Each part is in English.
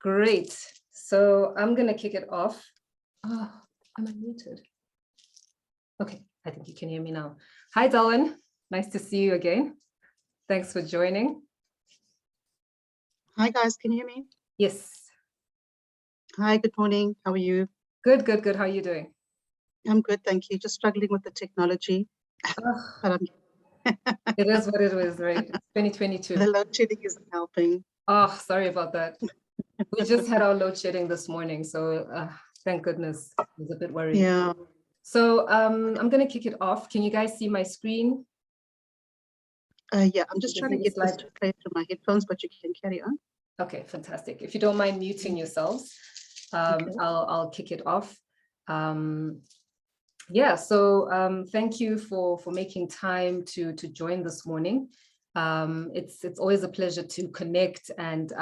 Great. So I'm going to kick it off. Oh, I'm unmuted. Okay, I think you can hear me now. Hi, Darwin. Nice to see you again. Thanks for joining. Hi, guys. Can you hear me? Yes. Hi, good morning. How are you? Good, good, good. How are you doing? I'm good, thank you. Just struggling with the technology. But it is what it is, right? It's 2022. The load shedding isn't helping. Oh, sorry about that. We just had our load shedding this morning, so thank goodness. I was a bit worried. Yeah. So I'm going to kick it off. Can you guys see my screen? Yeah, I'm just trying to get this to play through my headphones, but you can carry on. Okay, fantastic. If you don't mind muting yourselves, okay. I'll kick it off. Yeah, so thank you for making time to join this morning. It's always a pleasure to connect and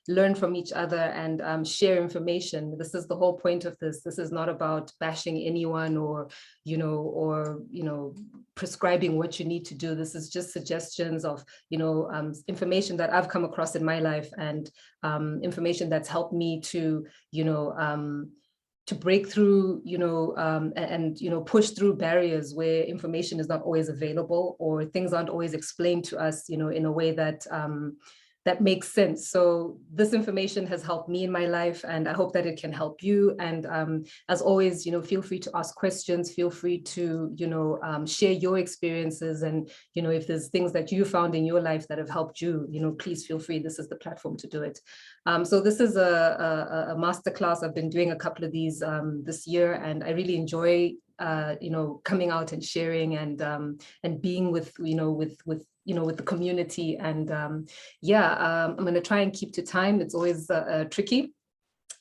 learn from each other and share information. This is the whole point of this. This is not about bashing anyone or prescribing what you need to do. This is just suggestions of information that I've come across in my life and information that's helped me to to break through, and push through barriers where information is not always available or things aren't always explained to us, in a way that that makes sense. So this information has helped me in my life, and I hope that it can help you. And as always, feel free to ask questions, feel free to, share your experiences. And, if there's things that you found in your life that have helped you, please feel free. This is the platform to do it. So this is a masterclass. I've been doing a couple of these this year, and I really enjoy coming out and sharing and being with with the community. And I'm going to try and keep to time. It's always tricky.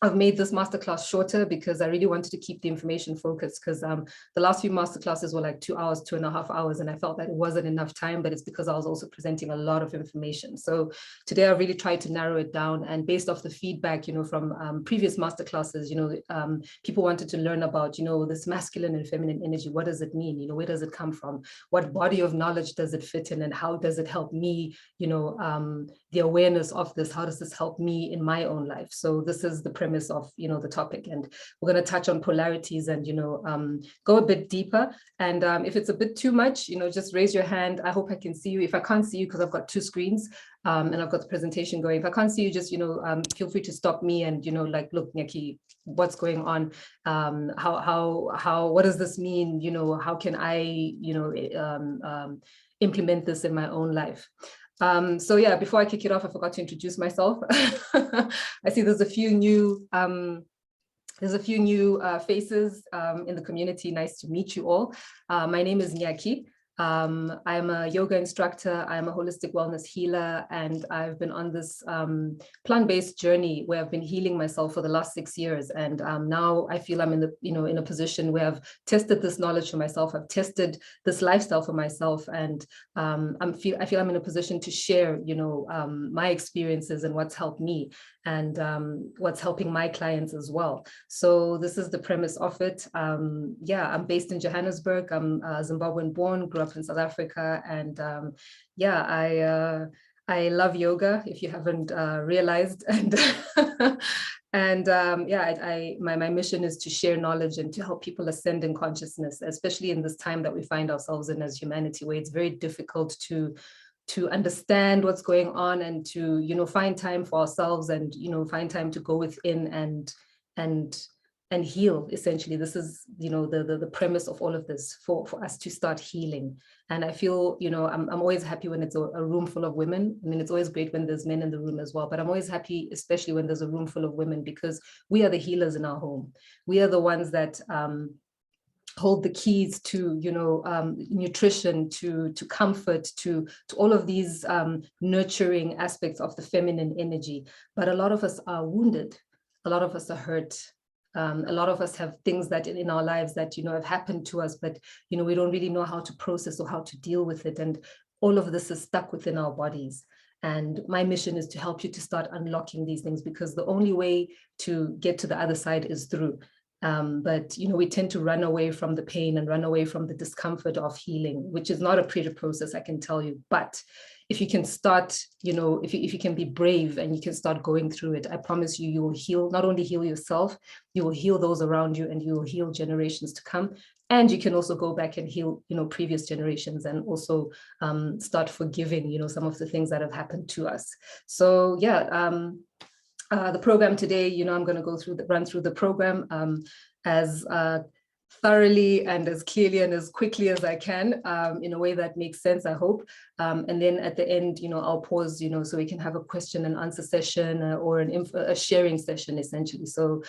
I've made this masterclass shorter because I really wanted to keep the information focused, because the last few masterclasses were like 2 hours, 2.5 hours, and I felt that it wasn't enough time, but it's because I was also presenting a lot of information. So today I really tried to narrow it down, and based off the feedback, from previous masterclasses, people wanted to learn about, this masculine and feminine energy. What does it mean? Where does it come from? What body of knowledge does it fit in? And how does it help me, the awareness of this? How does this help me in my own life? So this is the premise of the topic, and we're going to touch on polarities and go a bit deeper. And if it's a bit too much, just raise your hand. I hope I can see you. If I can't see you, because I've got 2 screens and I've got the presentation going, if I can't see you, just feel free to stop me and like, look, Nyaki, what's going on? What does this mean? How can I implement this in my own life? So yeah, before I kick it off, I forgot to introduce myself. I see there's a few new faces in the community. Nice to meet you all. My name is Nyaki. I'm a yoga instructor, I'm a holistic wellness healer, and I've been on this plant-based journey where I've been healing myself for the last 6 years. And now I feel I'm in the, in a position where I've tested this knowledge for myself, I've tested this lifestyle for myself, and I feel I'm in a position to share, my experiences and what's helped me and what's helping my clients as well. So this is the premise of it. Yeah, I'm based in Johannesburg. I'm Zimbabwean born, grew up in South Africa, and yeah, I love yoga, if you haven't realized. And and yeah, my mission is to share knowledge and to help people ascend in consciousness, especially in this time that we find ourselves in as humanity, where it's very difficult to understand what's going on and to find time for ourselves and find time to go within and heal. Essentially, this is the premise of all of this, for us to start healing. And I feel I'm always happy when it's a room full of women. I mean, it's always great when there's men in the room as well, but I'm always happy especially when there's a room full of women, because we are the healers in our home. We are the ones that hold the keys to nutrition, to comfort, to all of these nurturing aspects of the feminine energy. But a lot of us are wounded, a lot of us are hurt, a lot of us have things that in our lives that have happened to us, but we don't really know how to process or how to deal with it, and all of this is stuck within our bodies. And my mission is to help you to start unlocking these things, because the only way to get to the other side is through. But, you know, we tend to run away from the pain and run away from the discomfort of healing, which is not a pretty process, I can tell you. But if you can start, you know, if you can be brave and you can start going through it, I promise you, you will heal, not only heal yourself, you will heal those around you, and you will heal generations to come. And you can also go back and heal, you know, previous generations, and also start forgiving, you know, some of the things that have happened to us. So yeah, the program today, you know, I'm going to run through the program as thoroughly and as clearly and as quickly as I can, in a way that makes sense, I hope. And then at the end, you know, I'll pause, you know, so we can have a question and answer session or a sharing session, essentially. So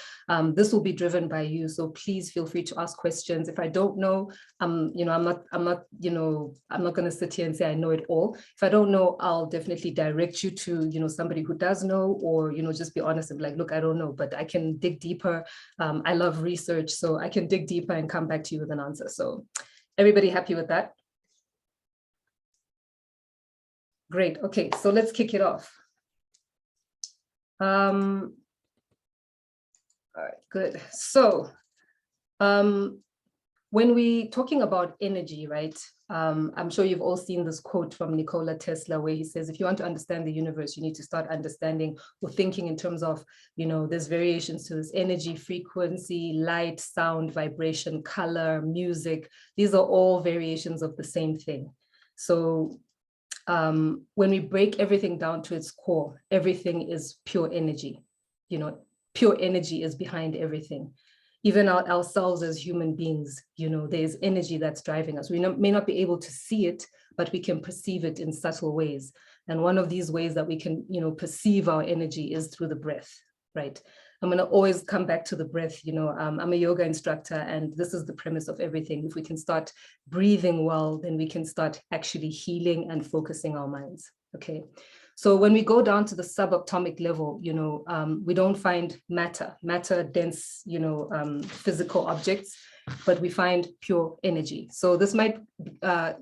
this will be driven by you. So please feel free to ask questions. If I don't know, you know, I'm not going to sit here and say I know it all. If I don't know, I'll definitely direct you to, you know, somebody who does know, or, you know, just be honest and be like, look, I don't know, but I can dig deeper. I love research, so I can dig deeper and come back to you with an answer. So everybody happy with that? Great. Okay, so let's kick it off. All right, good. So when we talking about energy, right? I'm sure you've all seen this quote from Nikola Tesla, where he says, if you want to understand the universe, you need to start understanding or thinking in terms of, you know, there's variations to this energy, frequency, light, sound, vibration, color, music. These are all variations of the same thing. So when we break everything down to its core, everything is pure energy. You know, pure energy is behind everything. Even ourselves as human beings, you know, there's energy that's driving us. We may not be able to see it, but we can perceive it in subtle ways. And one of these ways that we can, you know, perceive our energy is through the breath, right? I'm going to always come back to the breath. You know, I'm a yoga instructor, and this is the premise of everything. If we can start breathing well, then we can start actually healing and focusing our minds, okay? So when we go down to the subatomic level, you know, we don't find matter, dense, you know, physical objects, but we find pure energy. So this might,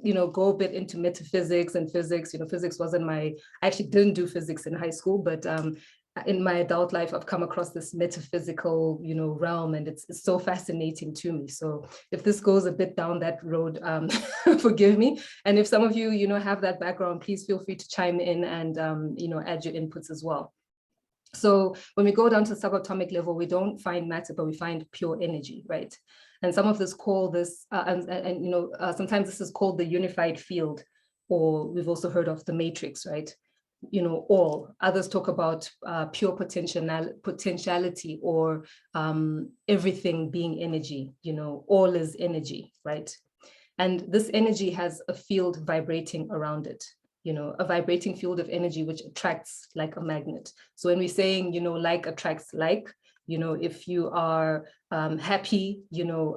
you know, go a bit into metaphysics and physics. You know, physics wasn't I actually didn't do physics in high school, but in my adult life, I've come across this metaphysical, you know, realm, and it's so fascinating to me. So if this goes a bit down that road, forgive me. And if some of you, you know, have that background, please feel free to chime in and, you know, add your inputs as well. So when we go down to the subatomic level, we don't find matter, but we find pure energy, right? And some of us call this, and you know, sometimes this is called the unified field, or we've also heard of the matrix, right? You know, all others talk about pure potentiality, or everything being energy. You know, all is energy, right? And this energy has a field vibrating around it, you know, a vibrating field of energy which attracts like a magnet. So when we're saying, you know, like attracts like, you know, if you are happy, you know,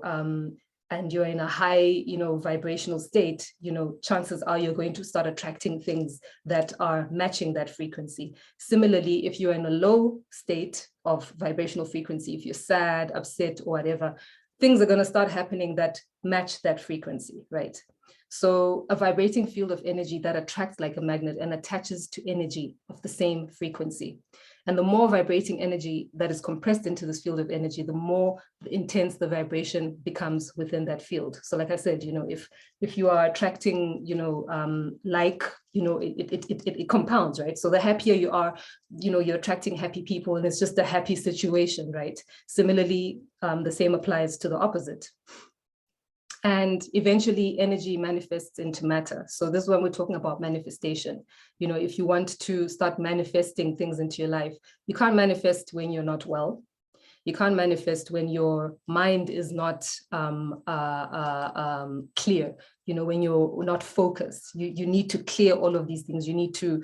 and you're in a high, you know, vibrational state, you know, chances are you're going to start attracting things that are matching that frequency. Similarly, if you're in a low state of vibrational frequency, if you're sad, upset, or whatever, things are going to start happening that match that frequency, right? So a vibrating field of energy that attracts like a magnet and attaches to energy of the same frequency. And the more vibrating energy that is compressed into this field of energy, the more intense the vibration becomes within that field. So like I said, you know, if you are attracting, you know, like, you know, it compounds, right? So the happier you are, you know, you're attracting happy people, and it's just a happy situation, right? Similarly, the same applies to the opposite. And eventually energy manifests into matter. So this is when we're talking about manifestation. You know, if you want to start manifesting things into your life, you can't manifest when you're not well. You can't manifest when your mind is not clear, you know, when you're not focused. You need to clear all of these things. You need to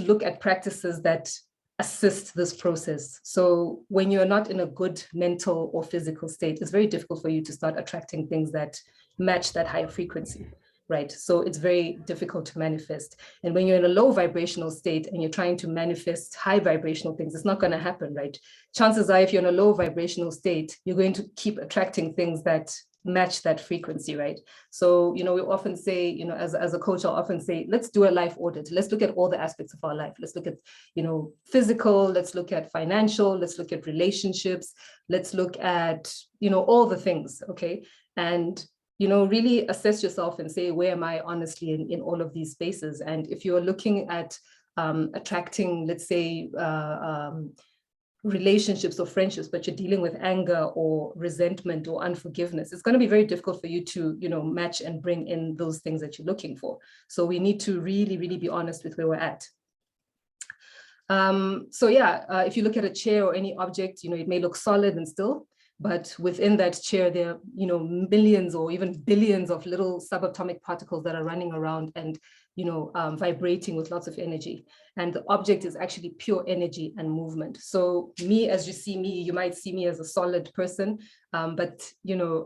look at practices that assist this process. So when you're not in a good mental or physical state, it's very difficult for you to start attracting things that match that higher frequency, right? So it's very difficult to manifest. And when you're in a low vibrational state and you're trying to manifest high vibrational things, it's not going to happen, right? Chances are, if you're in a low vibrational state, you're going to keep attracting things that match that frequency, right? So, you know, we often say, you know, as a coach, I'll often say, let's do a life audit. Let's look at all the aspects of our life. Let's look at, you know, physical, let's look at financial, let's look at relationships, let's look at, you know, all the things, okay? And, you know, really assess yourself and say, where am I honestly in all of these spaces? And if you're looking at attracting, let's say, relationships or friendships, but you're dealing with anger or resentment or unforgiveness, it's going to be very difficult for you to, you know, match and bring in those things that you're looking for. So we need to really, really be honest with where we're at. So yeah, if you look at a chair or any object, you know, it may look solid and still, but within that chair, there are, you know, millions or even billions of little subatomic particles that are running around and, you know, vibrating with lots of energy. And the object is actually pure energy and movement. So me, as you see me, you might see me as a solid person, but, you know,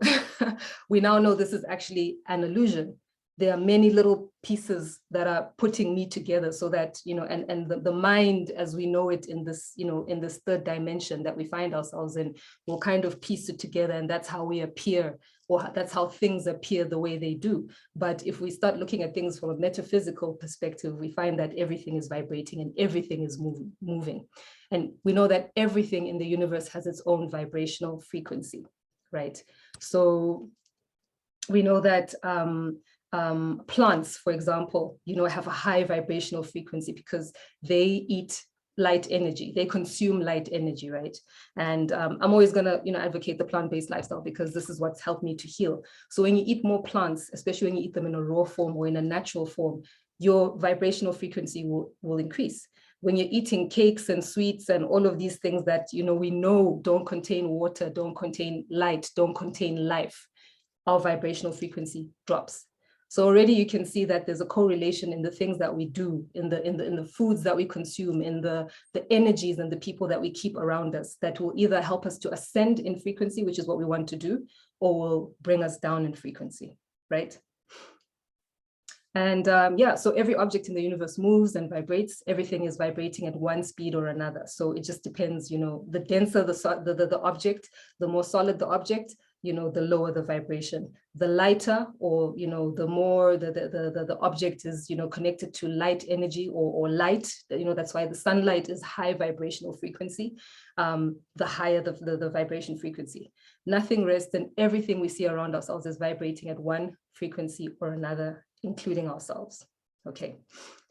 we now know this is actually an illusion. There are many little pieces that are putting me together so that, you know, and the mind as we know it in this, you know, in this third dimension that we find ourselves in, will kind of piece it together, and that's how we appear, or that's how things appear the way they do. But if we start looking at things from a metaphysical perspective, we find that everything is vibrating and everything is moving. And we know that everything in the universe has its own vibrational frequency, right? So we know that plants, for example, you know, have a high vibrational frequency because they eat light energy, they consume light energy, right? And I'm always gonna, you know, advocate the plant-based lifestyle because this is what's helped me to heal. So when you eat more plants, especially when you eat them in a raw form or in a natural form, your vibrational frequency will increase. When you're eating cakes and sweets and all of these things that, you know, we know don't contain water, don't contain light, don't contain life, our vibrational frequency drops. So already you can see that there's a correlation in the things that we do, in the foods that we consume, in the energies and the people that we keep around us, that will either help us to ascend in frequency, which is what we want to do, or will bring us down in frequency, right? And yeah, so every object in the universe moves and vibrates. Everything is vibrating at one speed or another. So it just depends, you know, the denser the object, the more solid the object, you know, the lower the vibration. The lighter, or, you know, the more the object is, you know, connected to light energy or light, you know, that's why the sunlight is high vibrational frequency, the higher the vibration frequency. Nothing rests, and everything we see around ourselves is vibrating at one frequency or another, including ourselves. Okay,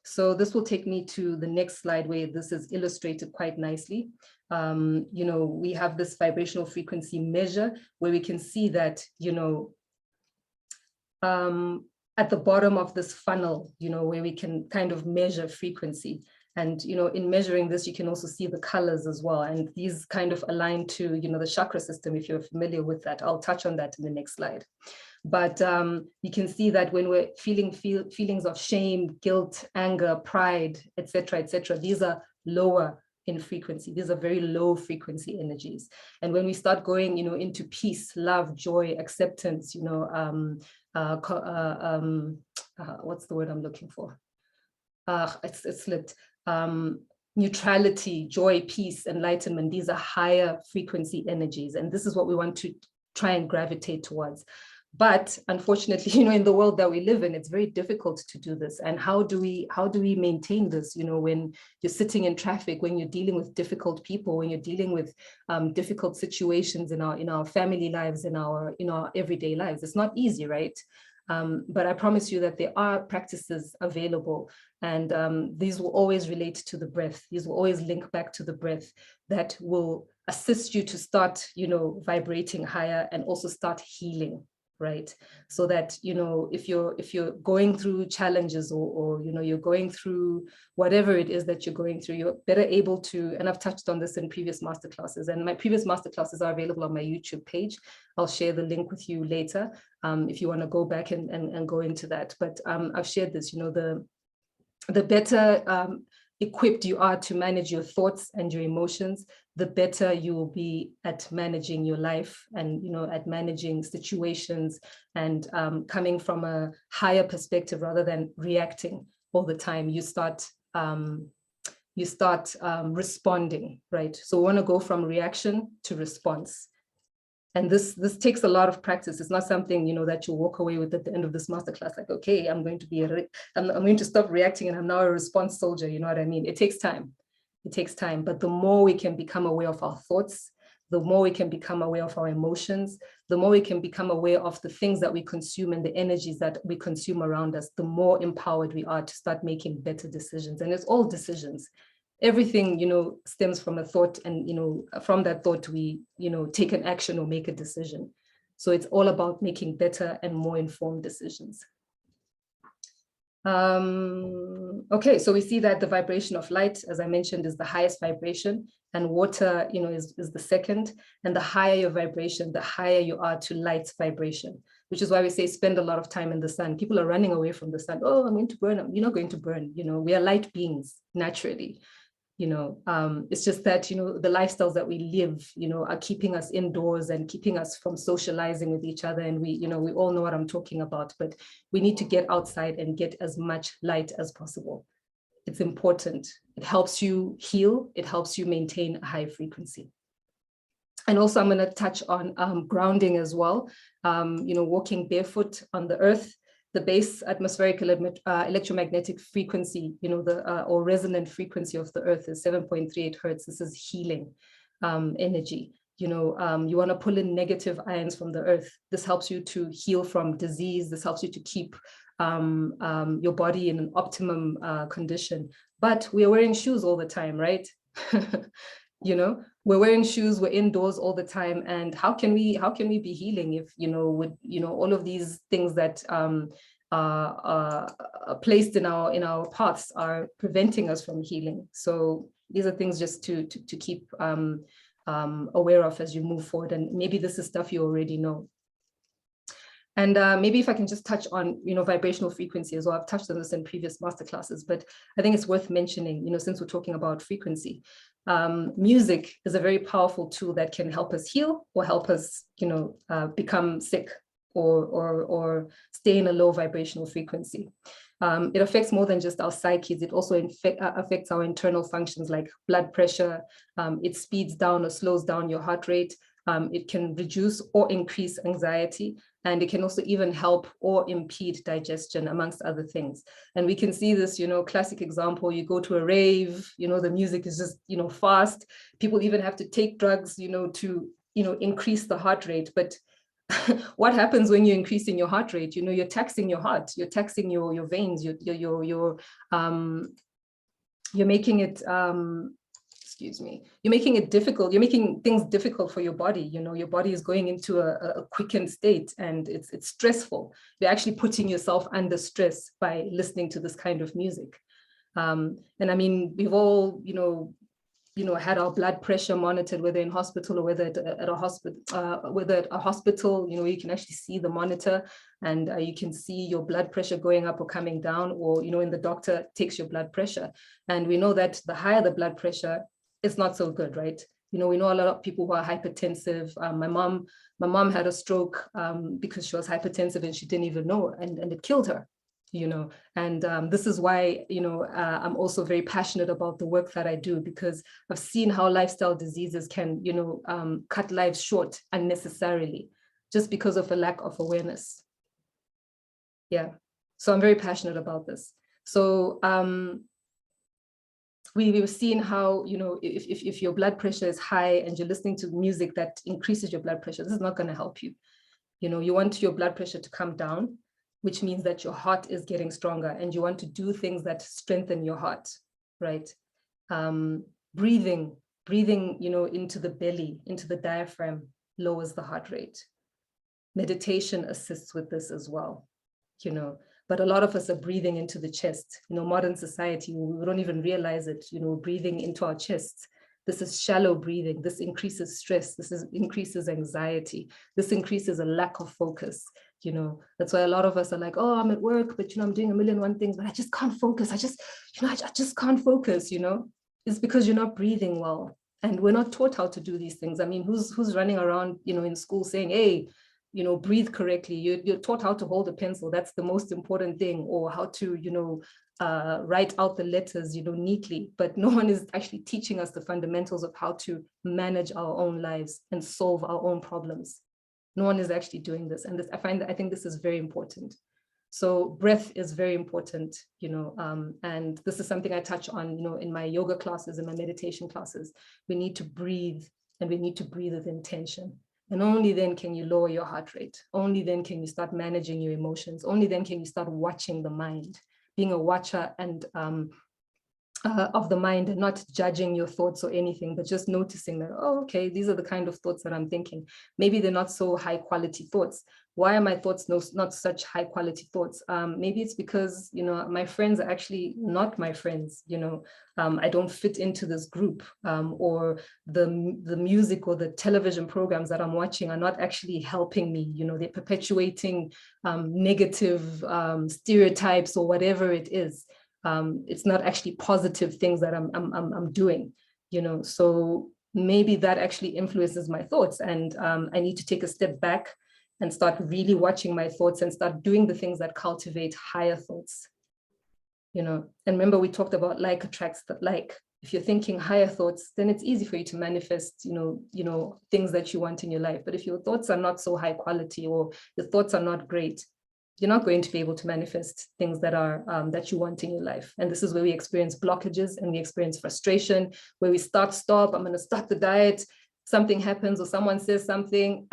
so this will take me to the next slide where this is illustrated quite nicely. You know, we have this vibrational frequency measure where we can see that, you know, at the bottom of this funnel, you know, where we can kind of measure frequency. And, you know, in measuring this, you can also see the colors as well. And these kind of align to, you know, the chakra system, if you're familiar with that. I'll touch on that in the next slide. But you can see that when we're feeling feelings of shame, guilt, anger, pride, etc., these are lower in frequency. These are very low frequency energies. And when we start going, you know, into peace, love, joy, acceptance, you know, what's the word I'm looking for? It's slipped. Neutrality, joy, peace, enlightenment. These are higher frequency energies. And this is what we want to try and gravitate towards. But unfortunately, you know, in the world that we live in, it's very difficult to do this. And how do we maintain this, you know, when you're sitting in traffic, when you're dealing with difficult people, when you're dealing with difficult situations in our family lives, in our everyday lives? It's not easy, right? But I promise you that there are practices available, and these will always relate to the breath. These will always link back to the breath that will assist you to start, you know, vibrating higher and also start healing, right? So that, you know, if you're going through challenges or you know, you're going through whatever it is that you're going through, you're better able to, and I've touched on this in previous masterclasses, and my previous masterclasses are available on my YouTube page. I'll share the link with you later if you want to go back and go into that. But I've shared this, you know, the better equipped you are to manage your thoughts and your emotions, the better you will be at managing your life and, you know, at managing situations and coming from a higher perspective rather than reacting all the time. You start responding, right? So we want to go from reaction to response. And this takes a lot of practice. It's not something, you know, that you walk away with at the end of this masterclass, like, okay, I'm going to stop reacting and I'm now a response soldier. You know what I mean? It takes time. It takes time. But the more we can become aware of our thoughts, the more we can become aware of our emotions, the more we can become aware of the things that we consume and the energies that we consume around us, the more empowered we are to start making better decisions. And it's all decisions. Everything, you know, stems from a thought, and, you know, from that thought, we, you know, take an action or make a decision. So it's all about making better and more informed decisions. Okay, so we see that the vibration of light, as I mentioned, is the highest vibration, and water, you know, is the second. And the higher your vibration, the higher you are to light's vibration, which is why we say spend a lot of time in the sun. People are running away from the sun. Oh, I'm going to burn. You're not going to burn. You know, we are light beings naturally. You know, it's just that, you know, the lifestyles that we live, you know, are keeping us indoors and keeping us from socializing with each other. And we, you know, we all know what I'm talking about, but we need to get outside and get as much light as possible. It's important. It helps you heal. It helps you maintain a high frequency. And also I'm going to touch on grounding as well. You know, walking barefoot on the earth. The base atmospheric electromagnetic frequency, you know, or resonant frequency of the earth is 7.38 hertz. This is healing energy. You know, you want to pull in negative ions from the earth. This helps you to heal from disease. This helps you to keep your body in an optimum condition. But we are wearing shoes all the time, right? You know, we're wearing shoes, we're indoors all the time. And how can we be healing if, you know, with, you know, all of these things that are placed in our paths are preventing us from healing? So these are things just to keep aware of as you move forward. And maybe this is stuff you already know. And maybe if I can just touch on, you know, vibrational frequency as well. I've touched on this in previous masterclasses, but I think it's worth mentioning, you know, since we're talking about frequency. Music is a very powerful tool that can help us heal or help us, you know, become sick or stay in a low vibrational frequency. It affects more than just our psyches. It also affects our internal functions like blood pressure. It speeds down or slows down your heart rate. It can reduce or increase anxiety, and it can also even help or impede digestion, amongst other things. And we can see this, you know, classic example, you go to a rave, you know, the music is just, you know, fast. People even have to take drugs, you know, to, you know, increase the heart rate. But what happens when you're increasing your heart rate? You know, you're taxing your heart, you're taxing your veins, you're making it, excuse me, you're making it difficult. You're making things difficult for your body. You know, your body is going into a quickened state, and it's stressful. You're actually putting yourself under stress by listening to this kind of music. And I mean, we've all, you know, had our blood pressure monitored, whether in hospital or whether at a hospital, you know, you can actually see the monitor, and you can see your blood pressure going up or coming down, or, you know, when the doctor takes your blood pressure. And we know that the higher the blood pressure, it's not so good, right? You know, we know a lot of people who are hypertensive. My mom had a stroke because she was hypertensive and she didn't even know, and it killed her. You know, and this is why, you know, I'm also very passionate about the work that I do, because I've seen how lifestyle diseases can, you know, cut lives short unnecessarily just because of a lack of awareness. Yeah, so I'm very passionate about this. So we've seen how, you know, if your blood pressure is high and you're listening to music that increases your blood pressure, this is not going to help you. You know, you want your blood pressure to come down, which means that your heart is getting stronger, and you want to do things that strengthen your heart, right? Breathing, you know, into the belly, into the diaphragm, lowers the heart rate. Meditation assists with this as well, you know, but a lot of us are breathing into the chest. You know, modern society, we don't even realize it, you know, breathing into our chests. This is shallow breathing. This increases stress. This increases anxiety. This increases a lack of focus. You know, that's why a lot of us are like, oh, I'm at work, but, you know, I'm doing a million and one things, but I just can't focus. I just can't focus, you know. It's because you're not breathing well. And we're not taught how to do these things. I mean, who's running around, you know, in school saying, hey, you know, breathe correctly. You're taught how to hold a pencil. That's the most important thing, or how to, you know, write out the letters, you know, neatly, but no one is actually teaching us the fundamentals of how to manage our own lives and solve our own problems. No one is actually doing this. And this, I think this is very important. So breath is very important, and this is something I touch on, in my yoga classes and my meditation classes. We need to breathe, and we need to breathe with intention. And only then can you lower your heart rate. Only then can you start managing your emotions. Only then can you start watching the mind, being a watcher and of the mind, and not judging your thoughts or anything, but just noticing that, oh, okay, these are the kind of thoughts that I'm thinking. Maybe they're not so high quality thoughts. Why are my thoughts not such high quality thoughts? Maybe it's because, my friends are actually not my friends. I don't fit into this group, or the music or the television programs that I'm watching are not actually helping me. They're perpetuating negative stereotypes or whatever it is. It's not actually positive things that I'm doing, so maybe that actually influences my thoughts, and I need to take a step back and start really watching my thoughts and start doing the things that cultivate higher thoughts, and remember we talked about like attracts that like. If you're thinking higher thoughts, then it's easy for you to manifest, things that you want in your life. But if your thoughts are not so high quality, or your thoughts are not great, you're not going to be able to manifest things that are that you want in your life. And this is where we experience blockages and we experience frustration, where we stop, I'm going to start the diet, something happens or someone says something,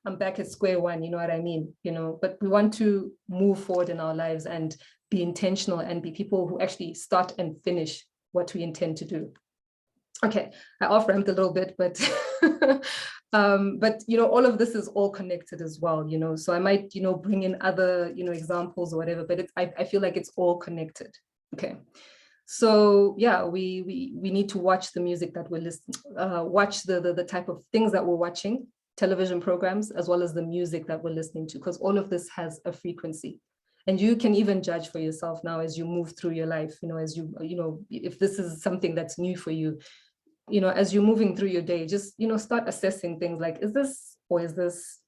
I'm back at square one, you know what I mean? But we want to move forward in our lives and be intentional and be people who actually start and finish what we intend to do. Okay, I off-ramped a little bit, but but all of this is all connected as well, so I might bring in other examples or whatever, but I feel like it's all connected. Okay, so yeah, we need to watch the music that we're listening, watch the type of things that we're watching, television programs, as well as the music that we're listening to, because all of this has a frequency. And you can even judge for yourself now as you move through your life, as you if this is something that's new for you, as you're moving through your day, just, start assessing things like, is this, or is this,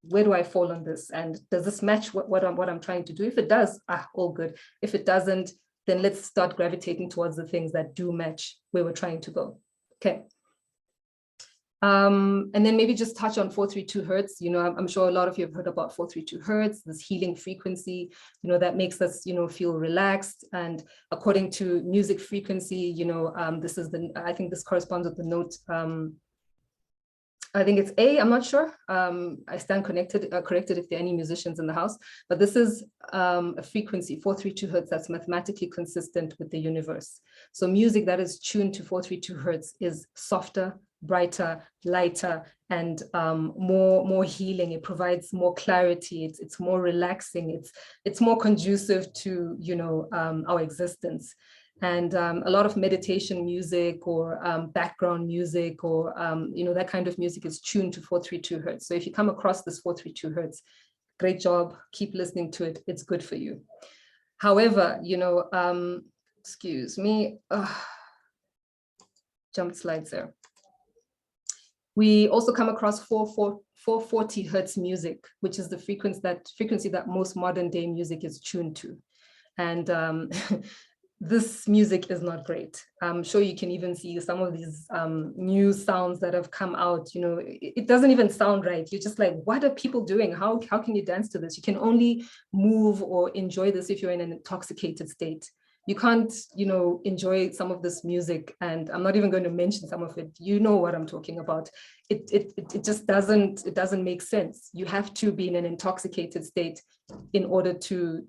where do I fall on this? And does this match what I'm trying to do? If it does, all good. If it doesn't, then let's start gravitating towards the things that do match where we're trying to go. Okay. And then maybe just touch on 432 hertz. I'm sure a lot of you have heard about 432 hertz, this healing frequency, that makes us, feel relaxed. And according to music frequency, this is I think this corresponds with the note. I think it's A, I'm not sure. I stand corrected if there are any musicians in the house, but this is a frequency, 432 hertz, that's mathematically consistent with the universe. So music that is tuned to 432 hertz is softer, brighter, lighter, and more healing. It provides more clarity. It's more relaxing. It's more conducive to our existence. And a lot of meditation music or background music or that kind of music is tuned to 432 hertz. So if you come across this 432 hertz, great job. Keep listening to it. It's good for you. However, excuse me, jumped slides there. We also come across 440 hertz music, which is the frequency that most modern day music is tuned to. And this music is not great. I'm sure you can even see some of these new sounds that have come out. It doesn't even sound right. You're just like, what are people doing? How can you dance to this? You can only move or enjoy this if you're in an intoxicated state. You can't, enjoy some of this music, and I'm not even going to mention some of it. You know what I'm talking about. It just doesn't make sense. You have to be in an intoxicated state in order to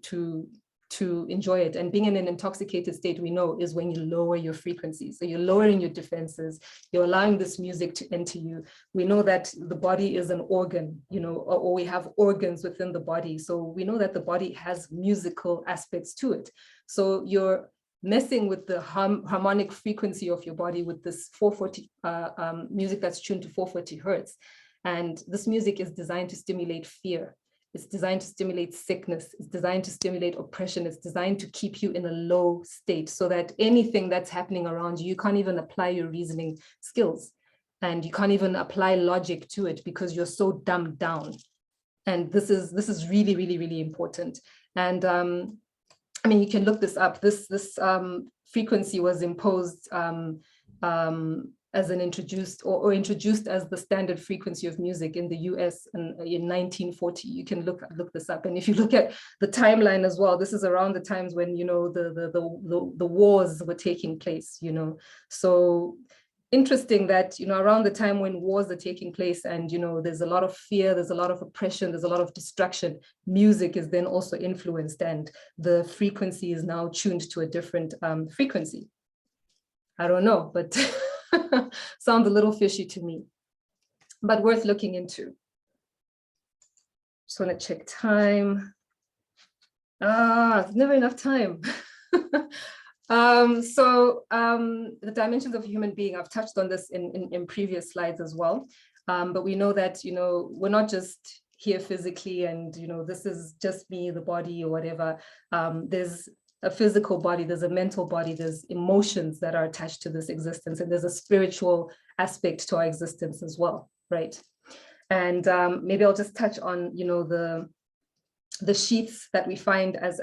enjoy it. And being in an intoxicated state, we know, is when you lower your frequency. So you're lowering your defenses, you're allowing this music to enter you. We know that the body is an organ, or we have organs within the body. So we know that the body has musical aspects to it. So you're messing with the harmonic frequency of your body with this 440 music that's tuned to 440 hertz. And this music is designed to stimulate fear. It's designed to stimulate sickness. It's designed to stimulate oppression. It's designed to keep you in a low state so that anything that's happening around you, you can't even apply your reasoning skills. And you can't even apply logic to it because you're so dumbed down. And this is really, really, really important. And I mean, you can look this up. This frequency was imposed as an or introduced as the standard frequency of music in the US in 1940. You can look this up. And if you look at the timeline as well, this is around the times when, you know, the wars were taking place, you know. So interesting that, you know, around the time when wars are taking place and, you know, there's a lot of fear, there's a lot of oppression, there's a lot of destruction, music is then also influenced, and the frequency is now tuned to a different frequency. I don't know, but sounds a little fishy to me, but worth looking into. Just want to check time. There's never enough time. The dimensions of a human being, I've touched on this in previous slides as well. But we know that, you know, we're not just here physically and, you know, this is just me, the body or whatever. There's a physical body, there's a mental body, there's emotions that are attached to this existence, and there's a spiritual aspect to our existence as well, right? And maybe I'll just touch on, you know, the sheaths that we find as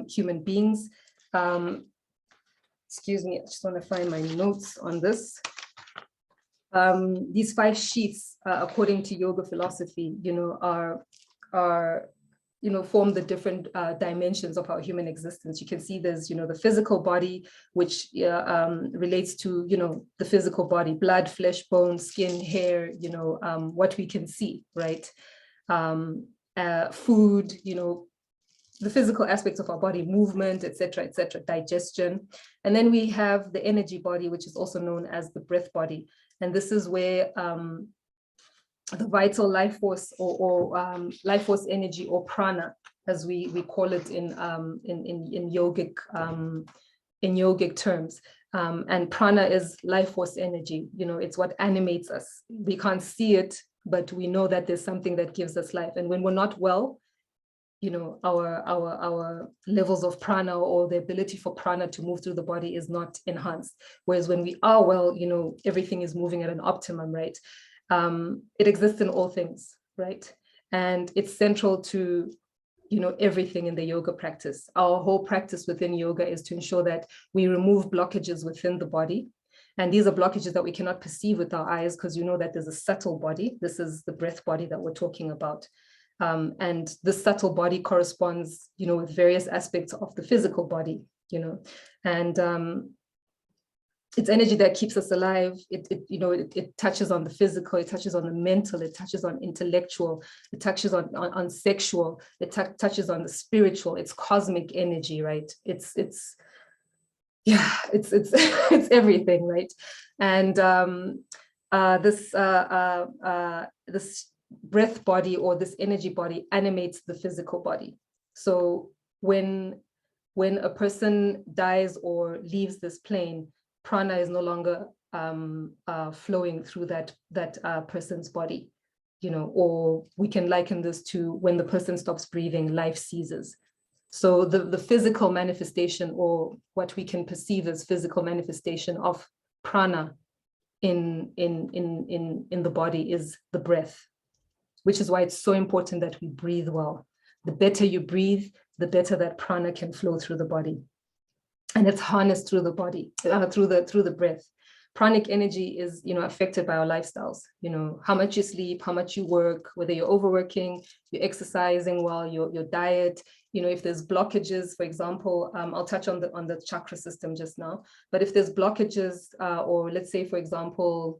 human beings. Excuse me, I just want to find my notes on this. These 5 sheaths, according to yoga philosophy, you know, are you know, form the different dimensions of our human existence. You can see there's, you know, the physical body, which relates to, you know, the physical body, blood, flesh, bone, skin, hair, you know, what we can see, right? Food, you know, the physical aspects of our body, movement, etc., digestion. And then we have the energy body, which is also known as the breath body. And this is where the vital life force or life force energy, or prana, as we call it in yogic terms. And prana is life force energy. You know, it's what animates us. We can't see it, but we know that there's something that gives us life. And when we're not well, you know, our levels of prana, or the ability for prana to move through the body, is not enhanced. Whereas when we are well, you know, everything is moving at an optimum, right? It exists in all things, right? And it's central to, you know, everything in the yoga practice. Our whole practice within yoga is to ensure that we remove blockages within the body. And these are blockages that we cannot perceive with our eyes, because you know that there's a subtle body. This is the breath body that we're talking about. And the subtle body corresponds, you know, with various aspects of the physical body, you know, and it's energy that keeps us alive. It touches on the physical, it touches on the mental, it touches on intellectual, it touches on sexual, it touches on the spiritual. It's cosmic energy, right? It's it's everything, right? And this breath body, or this energy body, animates the physical body. So when a person dies or leaves this plane, prana is no longer flowing through that person's body, you know, or we can liken this to when the person stops breathing, life ceases. So the physical manifestation, or what we can perceive as physical manifestation of prana in the body, is the breath, which is why it's so important that we breathe well. The better you breathe, the better that prana can flow through the body. And it's harnessed through the body, through the breath. Pranic energy is, you know, affected by our lifestyles. You know, how much you sleep, how much you work, whether you're overworking, you're exercising well, your diet. You know, if there's blockages, for example, I'll touch on the chakra system just now. But if there's blockages, or let's say, for example,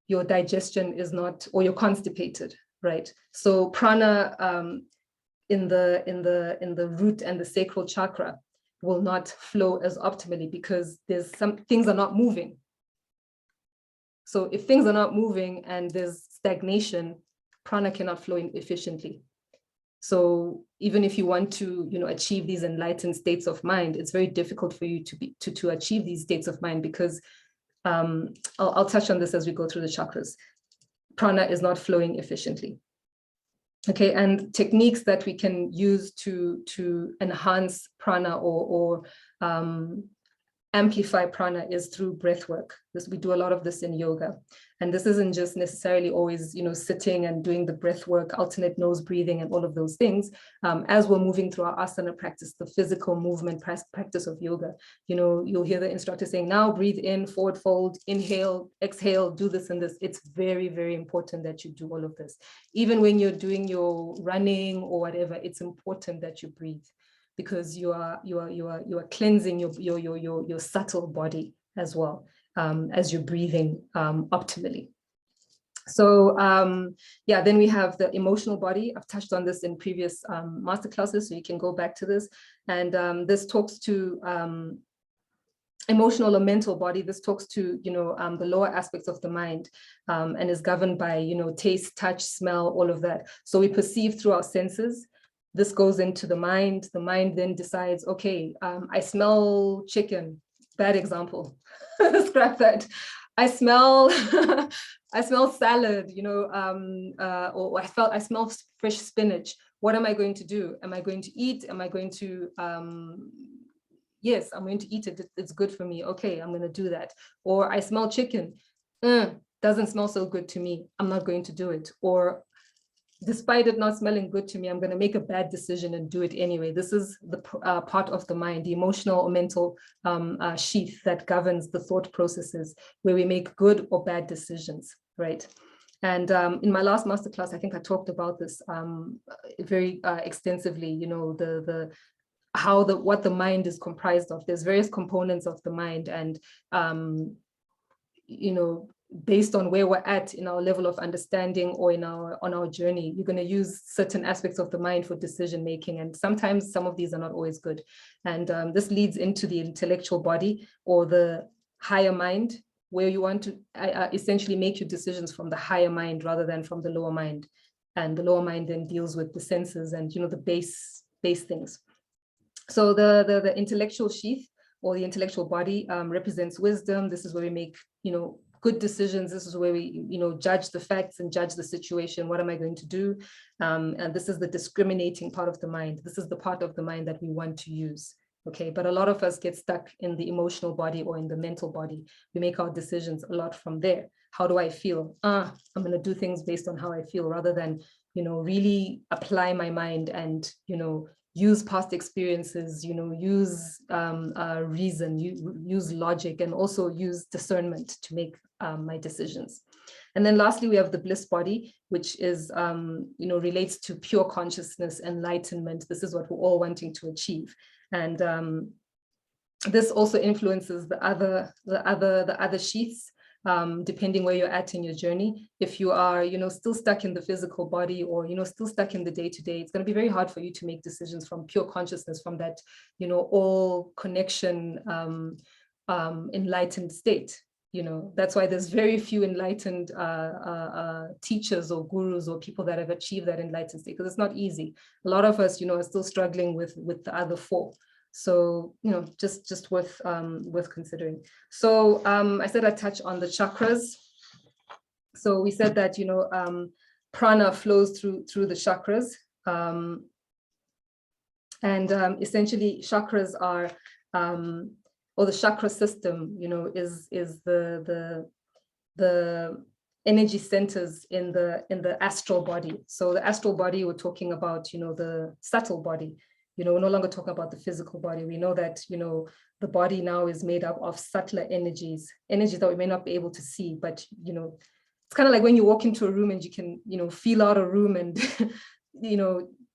your digestion is not, or you're constipated, right? So prana in the root and the sacral chakra will not flow as optimally, because there's some things are not moving. So if things are not moving and there's stagnation, prana cannot flow efficiently. So even if you want to, you know, achieve these enlightened states of mind, it's very difficult for you to achieve these states of mind, because I'll touch on this as we go through the chakras. Prana is not flowing efficiently. Okay, and techniques that we can use to enhance prana or amplify prana is through breath work. We do a lot of this in yoga. And this isn't just necessarily always, sitting and doing the breath work, alternate nose breathing and all of those things. As we're moving through our asana practice, the physical movement practice of yoga, you'll hear the instructor saying, now breathe in, forward fold, inhale, exhale, do this and this. It's very, very important that you do all of this. Even when you're doing your running or whatever, it's important that you breathe, because you are cleansing your subtle body as well, as you're breathing optimally. So yeah, then we have the emotional body. I've touched on this in previous masterclasses, so you can go back to this. And this talks to emotional or mental body. This talks to the lower aspects of the mind, and is governed by taste, touch, smell, all of that. So we perceive through our senses. This goes into the mind. The mind then decides, okay, I smell chicken. Bad example. Scrap that. I smell I smell salad, or I smell fresh spinach. What am I going to do? Am I going to eat? Am I going to yes, I'm going to eat it. It's good for me. Okay, I'm going to do that. Or I smell chicken. Doesn't smell so good to me. I'm not going to do it. Or despite it not smelling good to me, I'm going to make a bad decision and do it anyway. This is the part of the mind, the emotional or mental sheath that governs the thought processes, where we make good or bad decisions, right? And in my last masterclass, I think I talked about this very extensively, what the mind is comprised of. There's various components of the mind, and based on where we're at in our level of understanding or on our journey, you're going to use certain aspects of the mind for decision making, and sometimes some of these are not always good. And this leads into the intellectual body, or the higher mind, where you want to essentially make your decisions from the higher mind rather than from the lower mind. And the lower mind then deals with the senses and the base things. So the intellectual sheath, or the intellectual body, represents wisdom. This is where we make good decisions. This is where we judge the facts and judge the situation. What am I going to do? And this is the discriminating part of the mind. This is the part of the mind that we want to use. Okay, but a lot of us get stuck in the emotional body or in the mental body. We make our decisions a lot from there. How do I feel? I'm going to do things based on how I feel, rather than really apply my mind and use past experiences, use reason, use logic, and also use discernment to make my decisions. And then lastly, we have the bliss body, which is, relates to pure consciousness, enlightenment. This is what we're all wanting to achieve. And this also influences the other sheaths, depending where you're at in your journey. If you are, still stuck in the physical body, or, still stuck in the day-to-day, it's going to be very hard for you to make decisions from pure consciousness, from that, all connection, enlightened state. That's why there's very few enlightened teachers or gurus or people that have achieved that enlightened state, because it's not easy. A lot of us, are still struggling with the other four. So, just worth considering. So I said I'd touch on the chakras. So we said that, prana flows through the chakras. And essentially chakras are, or the chakra system, is the energy centers in the astral body. So the astral body, we're talking about, the subtle body. We're no longer talking about the physical body. We know that, the body now is made up of subtler energies that we may not be able to see, but, it's kind of like when you walk into a room and you can, feel out a room and,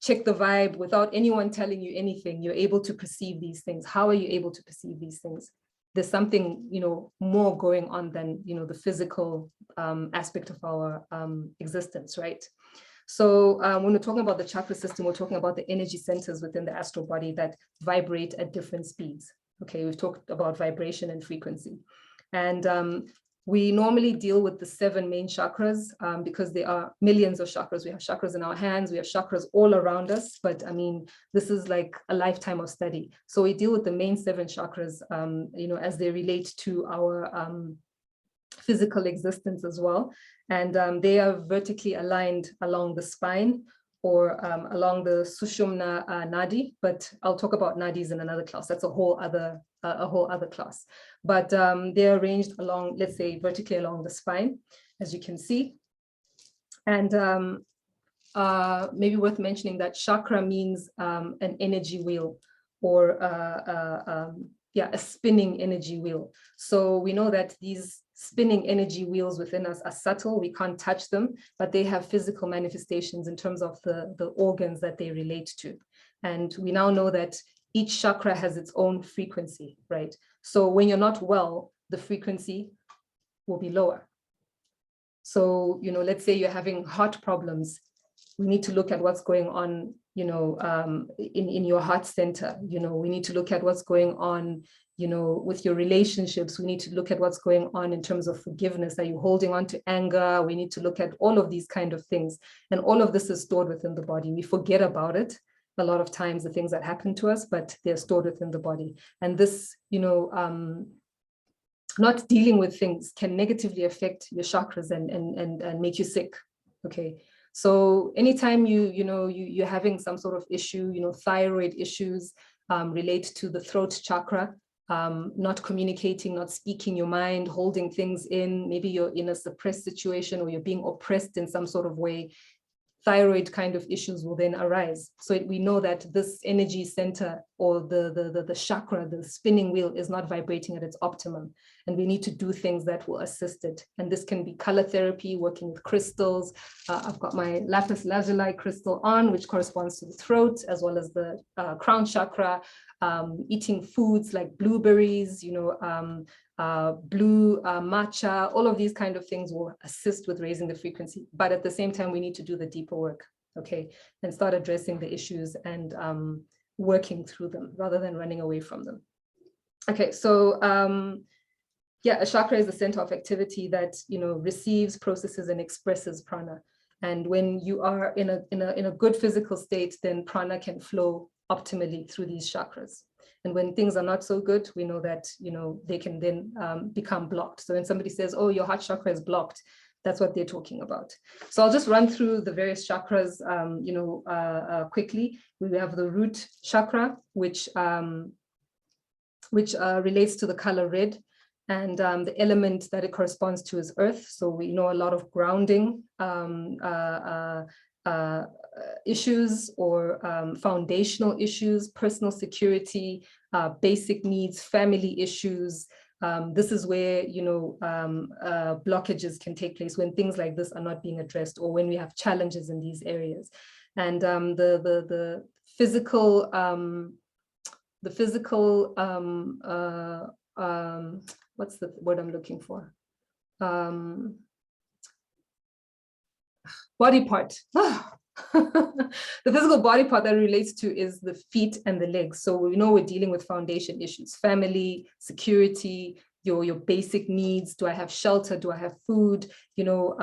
check the vibe without anyone telling you anything. You're able to perceive these things. How are you able to perceive these things? There's something, more going on than, the physical aspect of our existence, right? So when we're talking about the chakra system, we're talking about the energy centers within the astral body that vibrate at different speeds. Okay, we've talked about vibration and frequency. And we normally deal with the 7 main chakras because there are millions of chakras. We have chakras in our hands, we have chakras all around us, but I mean, this is like a lifetime of study. So we deal with the main 7 chakras, as they relate to our physical existence as well. And they are vertically aligned along the spine, or along the Sushumna Nadi, but I'll talk about nadis in another class. That's a whole other class. But they're arranged along, let's say, vertically along the spine, as you can see. And maybe worth mentioning that chakra means an energy wheel, or a spinning energy wheel. So we know that these spinning energy wheels within us are subtle, we can't touch them, but they have physical manifestations in terms of the organs that they relate to. And we now know that each chakra has its own frequency, right? So when you're not well, the frequency will be lower. So, you know, let's say you're having heart problems, we need to look at what's going on, you know, in your heart center. You know, we need to look at what's going on, you know, with your relationships. We need to look at what's going on in terms of forgiveness. Are you holding on to anger? We need to look at all of these kind of things. And all of this is stored within the body. We forget about it a lot of times, the things that happen to us, but they're stored within the body. And this, you know, not dealing with things can negatively affect your chakras and make you sick. Okay. So anytime you're having some sort of issue, you know, thyroid issues relate to the throat chakra, not communicating, not speaking your mind, holding things in, maybe you're in a suppressed situation or you're being oppressed in some sort of way, thyroid kind of issues will then arise. So we know that this energy center or the chakra, the spinning wheel, is not vibrating at its optimum. And we need to do things that will assist it. And this can be color therapy, working with crystals. I've got my lapis lazuli crystal on, which corresponds to the throat, as well as the crown chakra, eating foods like blueberries, you know, blue matcha, all of these kind of things will assist with raising the frequency. But at the same time, we need to do the deeper work, okay, and start addressing the issues and working through them rather than running away from them. Okay, so yeah, a chakra is the center of activity that, you know, receives, processes, and expresses prana. And when you are in a good physical state, then prana can flow optimally through these chakras. And when things are not so good, we know that, you know, they can then become blocked. So when somebody says, oh, your heart chakra is blocked, that's what they're talking about. So I'll just run through the various chakras, you know, quickly. We have the root chakra, which relates to the color red. And the element that it corresponds to is earth. So we know a lot of grounding issues or foundational issues, personal security, basic needs, family issues. This is where, you know, blockages can take place when things like this are not being addressed, or when we have challenges in these areas. And the physical, what's the word I'm looking for? Body part. The physical body part that relates to is the feet and the legs. So we know we're dealing with foundation issues, family, security, your basic needs. Do I have shelter? Do I have food? You know,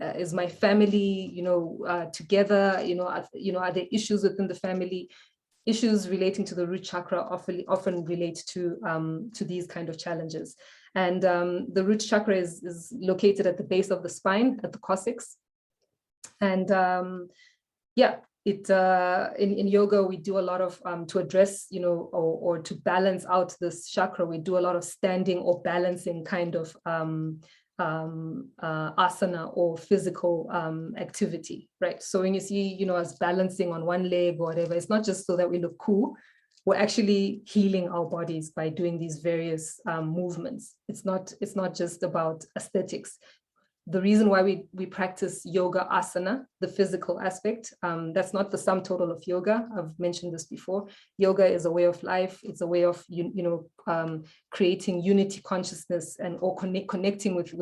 is my family, you know, together? You know, are there issues within the family? Issues relating to the root chakra often relate to these kind of challenges. And the root chakra is located at the base of the spine, at the coccyx. And yeah, it in yoga, we do a lot of, to address, you know, or to balance out this chakra, we do a lot of standing or balancing kind of asana or physical activity, right? So when you see, you know, us balancing on one leg or whatever, it's not just so that we look cool. We're actually healing our bodies by doing these various movements. It's not just about aesthetics. The reason why we practice yoga asana, the physical aspect, that's not the sum total of yoga. I've mentioned this before. Yoga is a way of life. It's a way of, you know, creating unity consciousness and or connecting with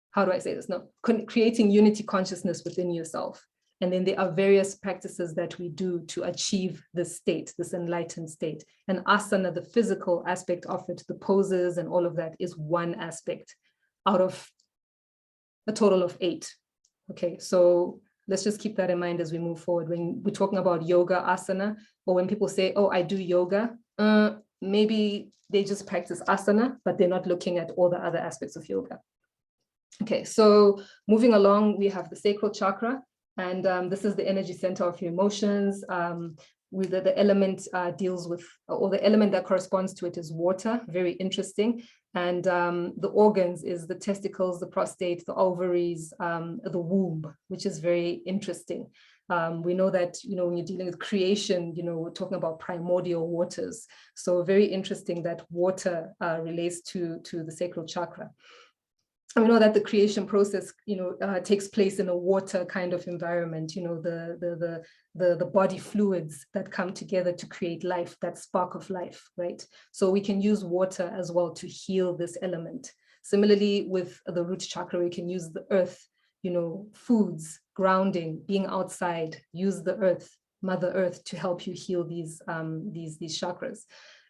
how do I say this? No, creating unity consciousness within yourself. And then there are various practices that we do to achieve this state, this enlightened state. And asana, the physical aspect of it, the poses and all of that, is one aspect out of a total of 8. Okay, so let's just keep that in mind as we move forward. When we're talking about yoga asana, or when people say, oh, I do yoga, maybe they just practice asana, but they're not looking at all the other aspects of yoga. Okay, so moving along, we have the sacral chakra, And this is the energy center of your emotions. With the element deals with, or the element that corresponds to it is water, very interesting. And the organs is the testicles, the prostate, the ovaries, the womb, which is very interesting. We know that, when you're dealing with creation, we're talking about primordial waters. So very interesting that water relates to the sacral chakra. And we know that the creation process, takes place in a water kind of environment, the body fluids that come together to create life, that spark of life, right? So we can use water as well to heal this element. Similarly, with the root chakra, we can use the earth, foods, grounding, being outside, use the earth, Mother Earth, to help you heal these chakras.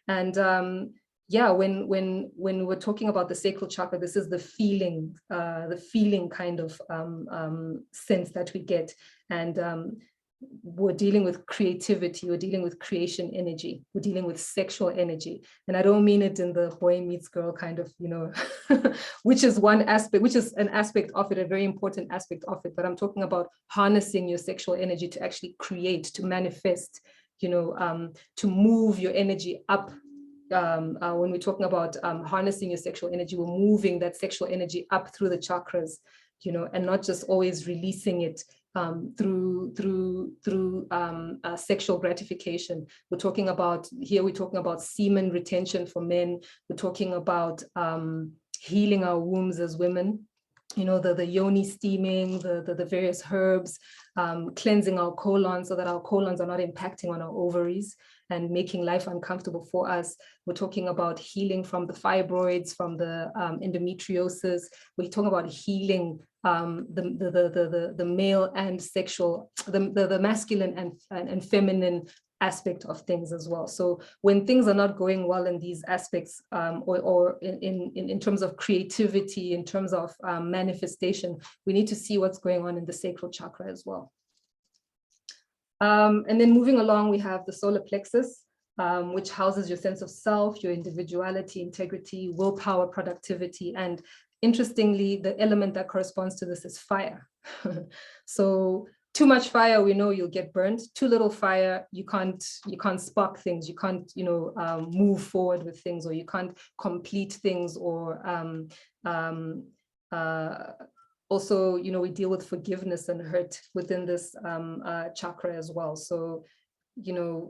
And yeah, when we're talking about the sacral chakra, this is the feeling kind of sense that we get. And we're dealing with creativity, we're dealing with creation energy, we're dealing with sexual energy. And I don't mean it in the boy meets girl kind of, which is one aspect, which is an aspect of it, a very important aspect of it. But I'm talking about harnessing your sexual energy to actually create, to manifest, to move your energy up. When we're talking about harnessing your sexual energy, we're moving that sexual energy up through the chakras, and not just always releasing it through sexual gratification. We're talking about semen retention for men. We're talking about healing our wombs as women. The yoni steaming, the various herbs, cleansing our colon so that our colons are not impacting on our ovaries and making life uncomfortable for us. We're talking about healing from the fibroids, from the endometriosis. We're talking about healing the male and sexual, the masculine and feminine aspect of things as well. So when things are not going well in these aspects, or in terms of creativity, in terms of manifestation, we need to see what's going on in the sacral chakra as well. And then moving along, we have the solar plexus, which houses your sense of self, your individuality, integrity, willpower, productivity. And interestingly, the element that corresponds to this is fire. So too much fire, we know you'll get burnt. Too little fire, you can't spark things. You can't, move forward with things, or you can't complete things, or also, we deal with forgiveness and hurt within this chakra as well. So, the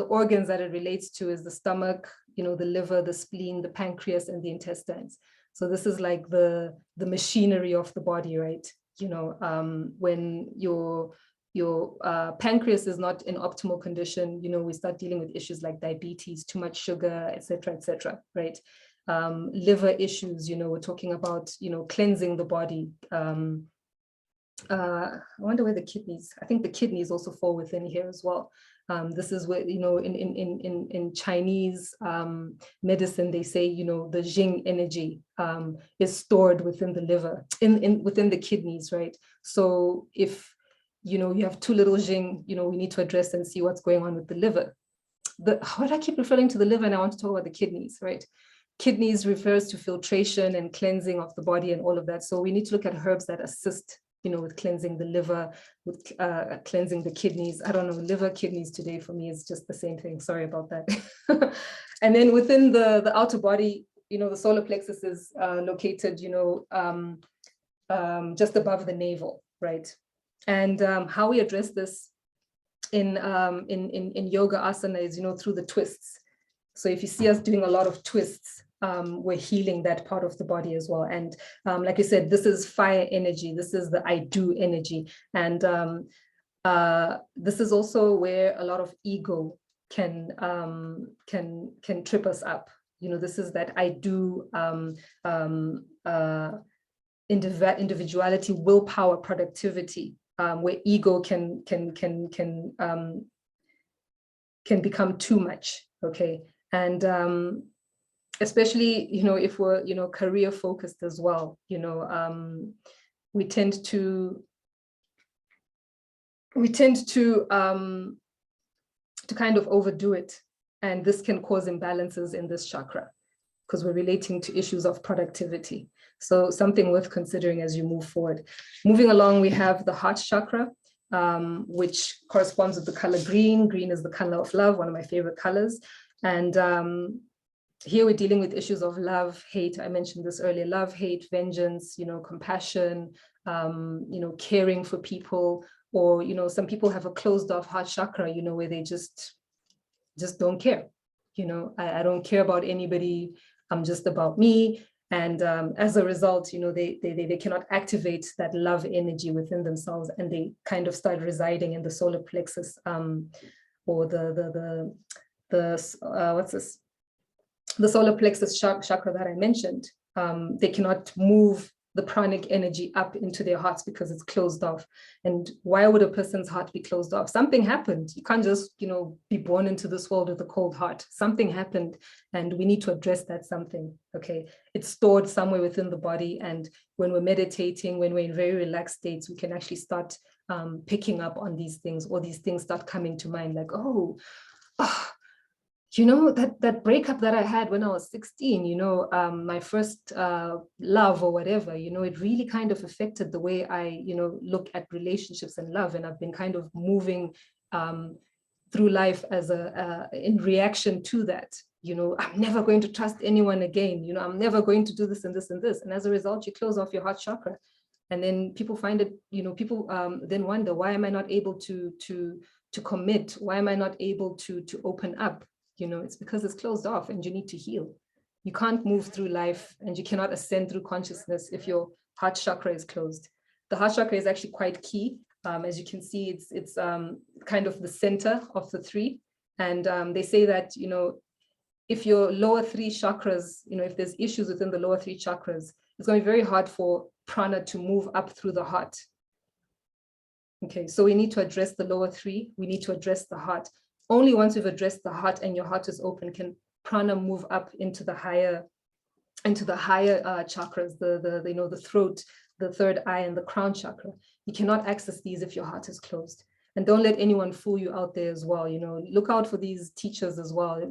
organs that it relates to is the stomach, the liver, the spleen, the pancreas, and the intestines. So this is like the machinery of the body, right? When your pancreas is not in optimal condition, we start dealing with issues like diabetes, too much sugar, etc., right? Liver issues, we're talking about, cleansing the body. I wonder where the kidneys, I think the kidneys also fall within here as well. This is where, in Chinese medicine, they say, the Jing energy is stored within the liver, within the kidneys, right? So if, you have too little Jing, we need to address and see what's going on with the liver. Why do I keep referring to the liver and I want to talk about the kidneys, right? Kidneys refers to filtration and cleansing of the body and all of that. So we need to look at herbs that assist, with cleansing the liver, with cleansing the kidneys. I don't know, liver, kidneys today for me is just the same thing. Sorry about that. And then within the outer body, the solar plexus is located, just above the navel, right? And how we address this in yoga asana is, through the twists. So if you see us doing a lot of twists, we're healing that part of the body as well. And like I said, this is fire energy. This is the I do energy. And this is also where a lot of ego can trip us up. This is that I do individuality, willpower, productivity, where ego can become too much. Okay. And especially, if we're, career focused as well, we tend to kind of overdo it. And this can cause imbalances in this chakra because we're relating to issues of productivity. So something worth considering as you move forward. Moving along, we have the heart chakra, which corresponds with the color green. Green is the color of love, one of my favorite colors. And here we're dealing with issues of love, hate. I mentioned this earlier, love, hate, vengeance, compassion, caring for people, or, some people have a closed off heart chakra, where they just don't care. I don't care about anybody. I'm just about me. And as a result, they cannot activate that love energy within themselves, and they kind of start residing in the solar plexus, or what's this? The solar plexus chakra that I mentioned. They cannot move the pranic energy up into their hearts because it's closed off. And why would a person's heart be closed off? Something happened. You can't just, be born into this world with a cold heart. Something happened, and we need to address that something, okay? It's stored somewhere within the body, and when we're meditating, when we're in very relaxed states, we can actually start picking up on these things, or these things start coming to mind, like, that breakup that I had when I was 16, my first love or whatever, it really kind of affected the way I, look at relationships and love. And I've been kind of moving through life as in reaction to that. I'm never going to trust anyone again. I'm never going to do this and this and this. And as a result, you close off your heart chakra. And then people find it, people then wonder, why am I not able to commit? Why am I not able to open up? It's because it's closed off, and you need to heal. You can't move through life, and you cannot ascend through consciousness if your heart chakra is closed. The heart chakra is actually quite key. As you can see, it's kind of the center of the three. And they say that, if your lower three chakras, if there's issues within the lower three chakras, it's going to be very hard for prana to move up through the heart. Okay, so we need to address the lower three. We need to address the heart. Only once we've addressed the heart and your heart is open can prana move up into the higher chakras, the throat, the third eye, and the crown chakra. You cannot access these if your heart is closed. And don't let anyone fool you out there as well. Look out for these teachers as well.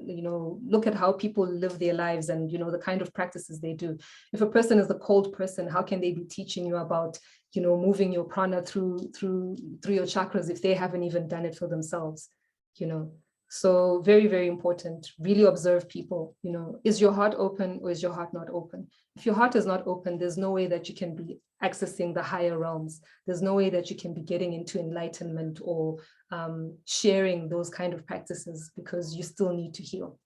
Look at how people live their lives and, the kind of practices they do. If a person is a cold person, how can they be teaching you about, moving your prana through your chakras if they haven't even done it for themselves? So very, very important. Really observe people. Is your heart open or is your heart not open? If your heart is not open, there's no way that you can be accessing the higher realms. There's no way that you can be getting into enlightenment or sharing those kind of practices, because you still need to heal.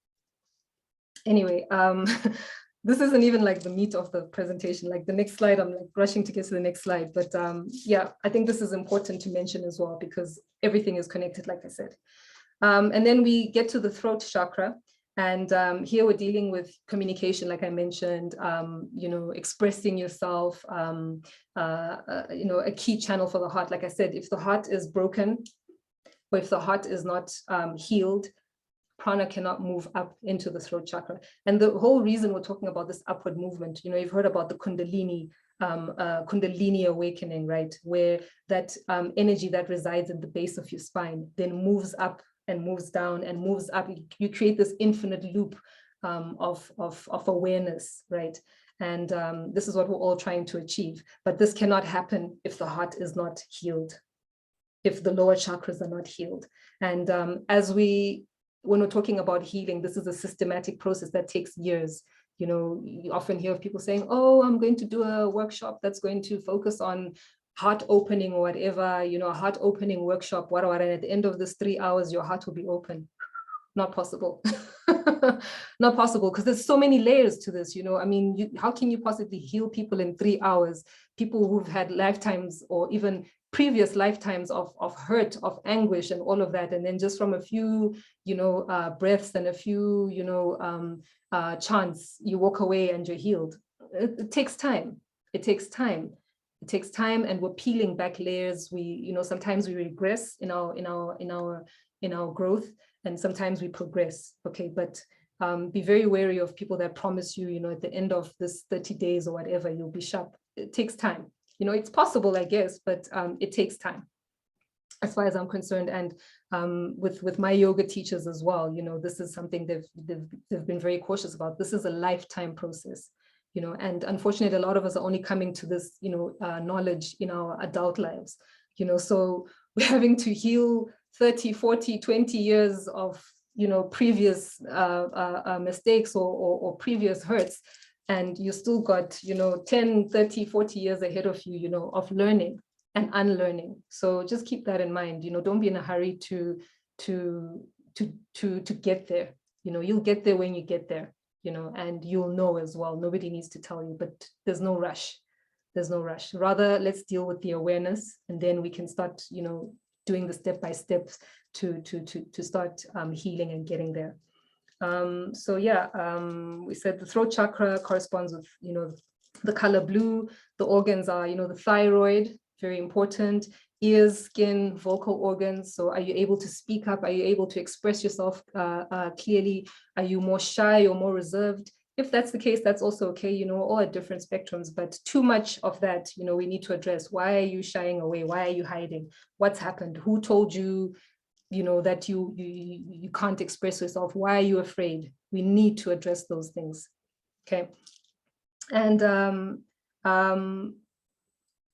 Anyway, this isn't even like the meat of the presentation. Like the next slide, I'm like rushing to get to the next slide. But yeah, I think this is important to mention as well, because everything is connected, like I said. And then we get to the throat chakra. And here we're dealing with communication, like I mentioned, expressing yourself, a key channel for the heart. Like I said, if the heart is broken, or if the heart is not healed, prana cannot move up into the throat chakra. And the whole reason we're talking about this upward movement, you've heard about the Kundalini, Kundalini awakening, right? Where that energy that resides in the base of your spine then moves up and moves down and moves up. You create this infinite loop of awareness, right? And this is what we're all trying to achieve. But this cannot happen if the heart is not healed, if the lower chakras are not healed. And when we're talking about healing, this is a systematic process that takes years. You often hear of people saying, oh, I'm going to do a workshop that's going to focus on heart opening or whatever, a heart opening workshop, and at the end of this 3 hours, your heart will be open. Not possible. Not possible, because there's so many layers to this, I mean, how can you possibly heal people in 3 hours? People who've had lifetimes or even previous lifetimes of hurt, of anguish and all of that. And then just from a few, breaths and a few, chants, you walk away and you're healed. It takes time. It takes time. It takes time, and we're peeling back layers. We, sometimes we regress in our growth, and sometimes we progress. Okay, but be very wary of people that promise you, at the end of this 30 days or whatever, you'll be sharp. It takes time. It's possible, I guess, but it takes time, as far as I'm concerned. And with my yoga teachers as well, this is something they've been very cautious about. This is a lifetime process. you know, and unfortunately, a lot of us are only coming to this, you know, knowledge in our adult lives, you know, so we're having to heal 30, 40, 20 years of, you know, previous mistakes or previous hurts. And you still got, you know, 10, 30, 40 years ahead of you, you know, of learning and unlearning. So just keep that in mind, you know, don't be in a hurry to get there. You know, you'll get there when you get there, you know, and you'll know as well. Nobody needs to tell you, but there's no rush. There's no rush. Rather, let's deal with the awareness, and then we can start, you know, doing the step-by-steps to start healing and getting there. So yeah, we said the throat chakra corresponds with, you know, the color blue. The organs are, you know, the thyroid, very important, ears, skin, vocal organs. So are you able to speak up? Are you able to express yourself clearly? Are you more shy or more reserved? If that's the case, that's also okay, you know, all at different spectrums, but too much of that, you know, we need to address. Why are you shying away? Why are you hiding? What's happened? Who told you, you know, that you can't express yourself? Why are you afraid? We need to address those things, okay? And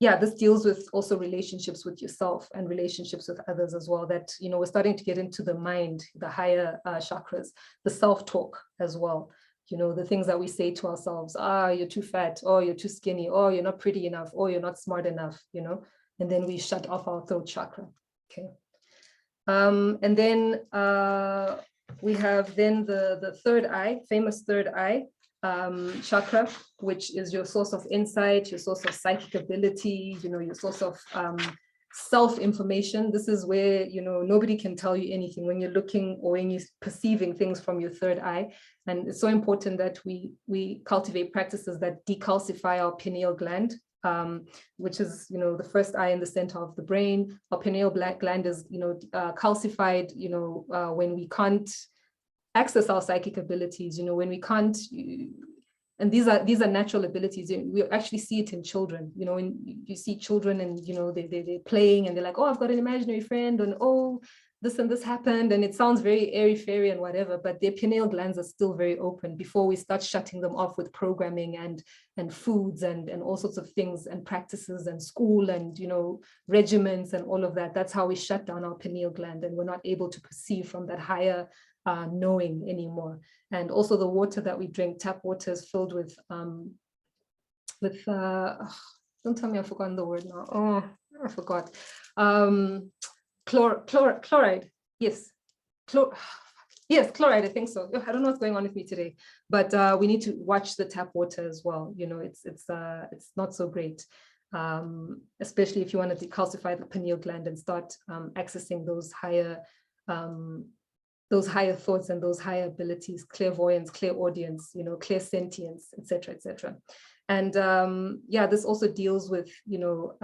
yeah, this deals with also relationships with yourself and relationships with others as well, that, you know, we're starting to get into the mind, the higher chakras, the self-talk as well. You know, the things that we say to ourselves, you're too fat, or you're too skinny, or you're not pretty enough, or you're not smart enough, you know, and then we shut off our throat chakra, okay? And then we have then the third eye, famous third eye chakra, which is your source of insight, your source of psychic ability, you know, your source of self-information. This is where, you know, nobody can tell you anything when you're looking or when you're perceiving things from your third eye. And it's so important that we cultivate practices that decalcify our pineal gland, which is, you know, the first eye in the center of the brain. Our pineal gland is, you know, calcified, you know, when we can't access our psychic abilities, you know, when we can't, and these are natural abilities. We actually see it in children, you know, when you see children and, you know, they're playing and they're like, oh, I've got an imaginary friend, and oh, this and this happened, and it sounds very airy-fairy and whatever, but their pineal glands are still very open before we start shutting them off with programming and foods and all sorts of things and practices and school and, you know, regimens and all of that. That's how we shut down our pineal gland, and we're not able to perceive from that higher knowing anymore. And also the water that we drink, tap water, is filled with don't tell me I've forgotten the word now. Oh, I forgot. Chloride. Yes. Yes, chloride, I think so. I don't know what's going on with me today, but we need to watch the tap water as well. You know, it's not so great, especially if you want to decalcify the pineal gland and start accessing those higher thoughts and those higher abilities, clairvoyance, clairaudience, you know, clairsentience, etc., etc. And yeah, this also deals with, you know,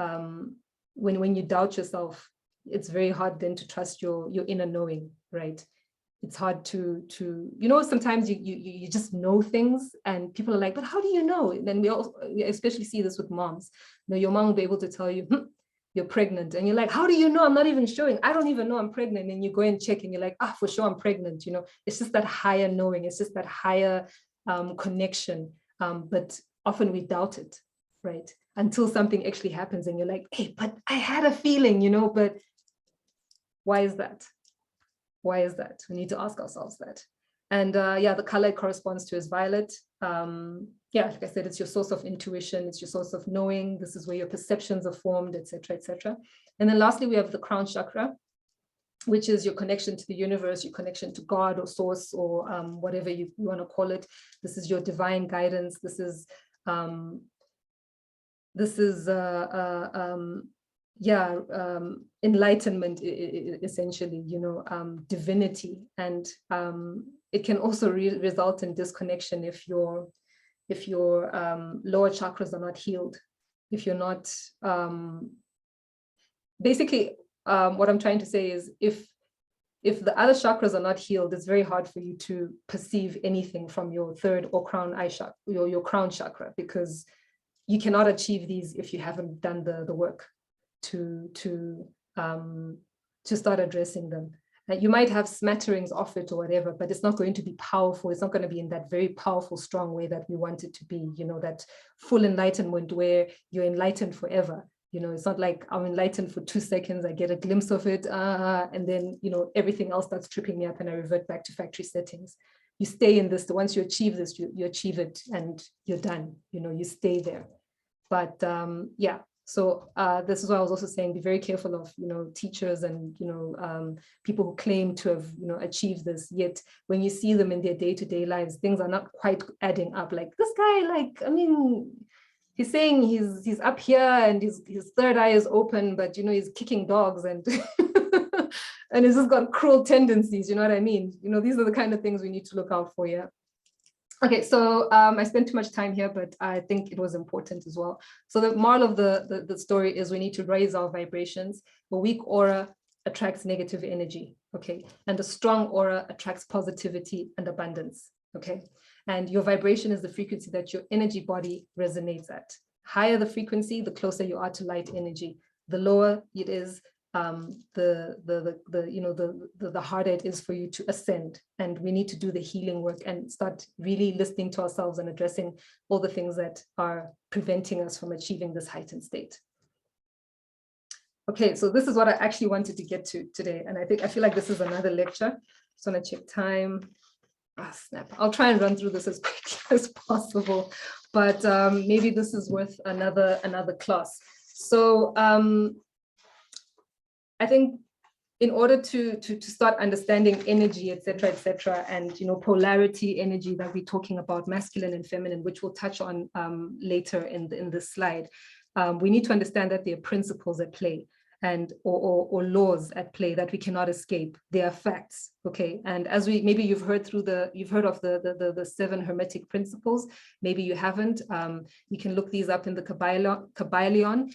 when you doubt yourself, it's very hard then to trust your inner knowing, right? It's hard to you know, sometimes you just know things and people are like, but how do you know? And then we especially see this with moms. You know, your mom will be able to tell you, you're pregnant, and you're like, how do you know? I'm not even showing. I don't even know I'm pregnant. And you go and check and you're like, for sure I'm pregnant. You know, it's just that higher knowing. It's just that higher connection. But often we doubt it, right? Until something actually happens and you're like, hey, but I had a feeling, you know, but why is that? Why is that? We need to ask ourselves that. And yeah, the color it corresponds to is violet. Yeah, like I said, it's your source of intuition, it's your source of knowing. This is where your perceptions are formed, etc., etc. And then lastly, we have the crown chakra, which is your connection to the universe, your connection to God or source or whatever you want to call it. This is your divine guidance. This is enlightenment, essentially, you know, divinity. And it can also result in disconnection if your lower chakras are not healed, if you're not basically what I'm trying to say is if the other chakras are not healed, it's very hard for you to perceive anything from your third or crown eye chakra, your crown chakra, because you cannot achieve these if you haven't done the work to start addressing them. You might have smatterings of it or whatever, but it's not going to be powerful. It's not going to be in that very powerful, strong way that we want it to be, you know, that full enlightenment where you're enlightened forever. You know, it's not like I'm enlightened for 2 seconds, I get a glimpse of it, and then, you know, everything else starts tripping me up and I revert back to factory settings. You stay in this, once you achieve this, you achieve it and you're done, you know, you stay there. But yeah, so this is why I was also saying, be very careful of, you know, teachers and, you know, people who claim to have, you know, achieved this, yet when you see them in their day-to-day lives, things are not quite adding up. Like this guy, like, I mean, he's saying he's up here and his third eye is open, but, you know, he's kicking dogs and and he's just got cruel tendencies, you know what I mean? You know, these are the kind of things we need to look out for, yeah. Okay, so I spent too much time here, but I think it was important as well. So the moral of the story is we need to raise our vibrations. A weak aura attracts negative energy, okay? And a strong aura attracts positivity and abundance, okay? And your vibration is the frequency that your energy body resonates at. Higher the frequency, the closer you are to light energy. The lower it is, the harder it is for you to ascend. And we need to do the healing work and start really listening to ourselves and addressing all the things that are preventing us from achieving this heightened state. Okay, so this is what I actually wanted to get to today. And I feel like this is another lecture. Just want to check time. Ah, snap. I'll try and run through this as quickly as possible, but maybe this is worth another class. So I think in order to start understanding energy, et cetera, and, you know, polarity energy that we're talking about, masculine and feminine, which we'll touch on later in this slide, we need to understand that there are principles at play and or laws at play that we cannot escape. They are facts, okay? And as maybe you've heard of the 7 Hermetic principles. Maybe you haven't. You can look these up in the Kabbalion.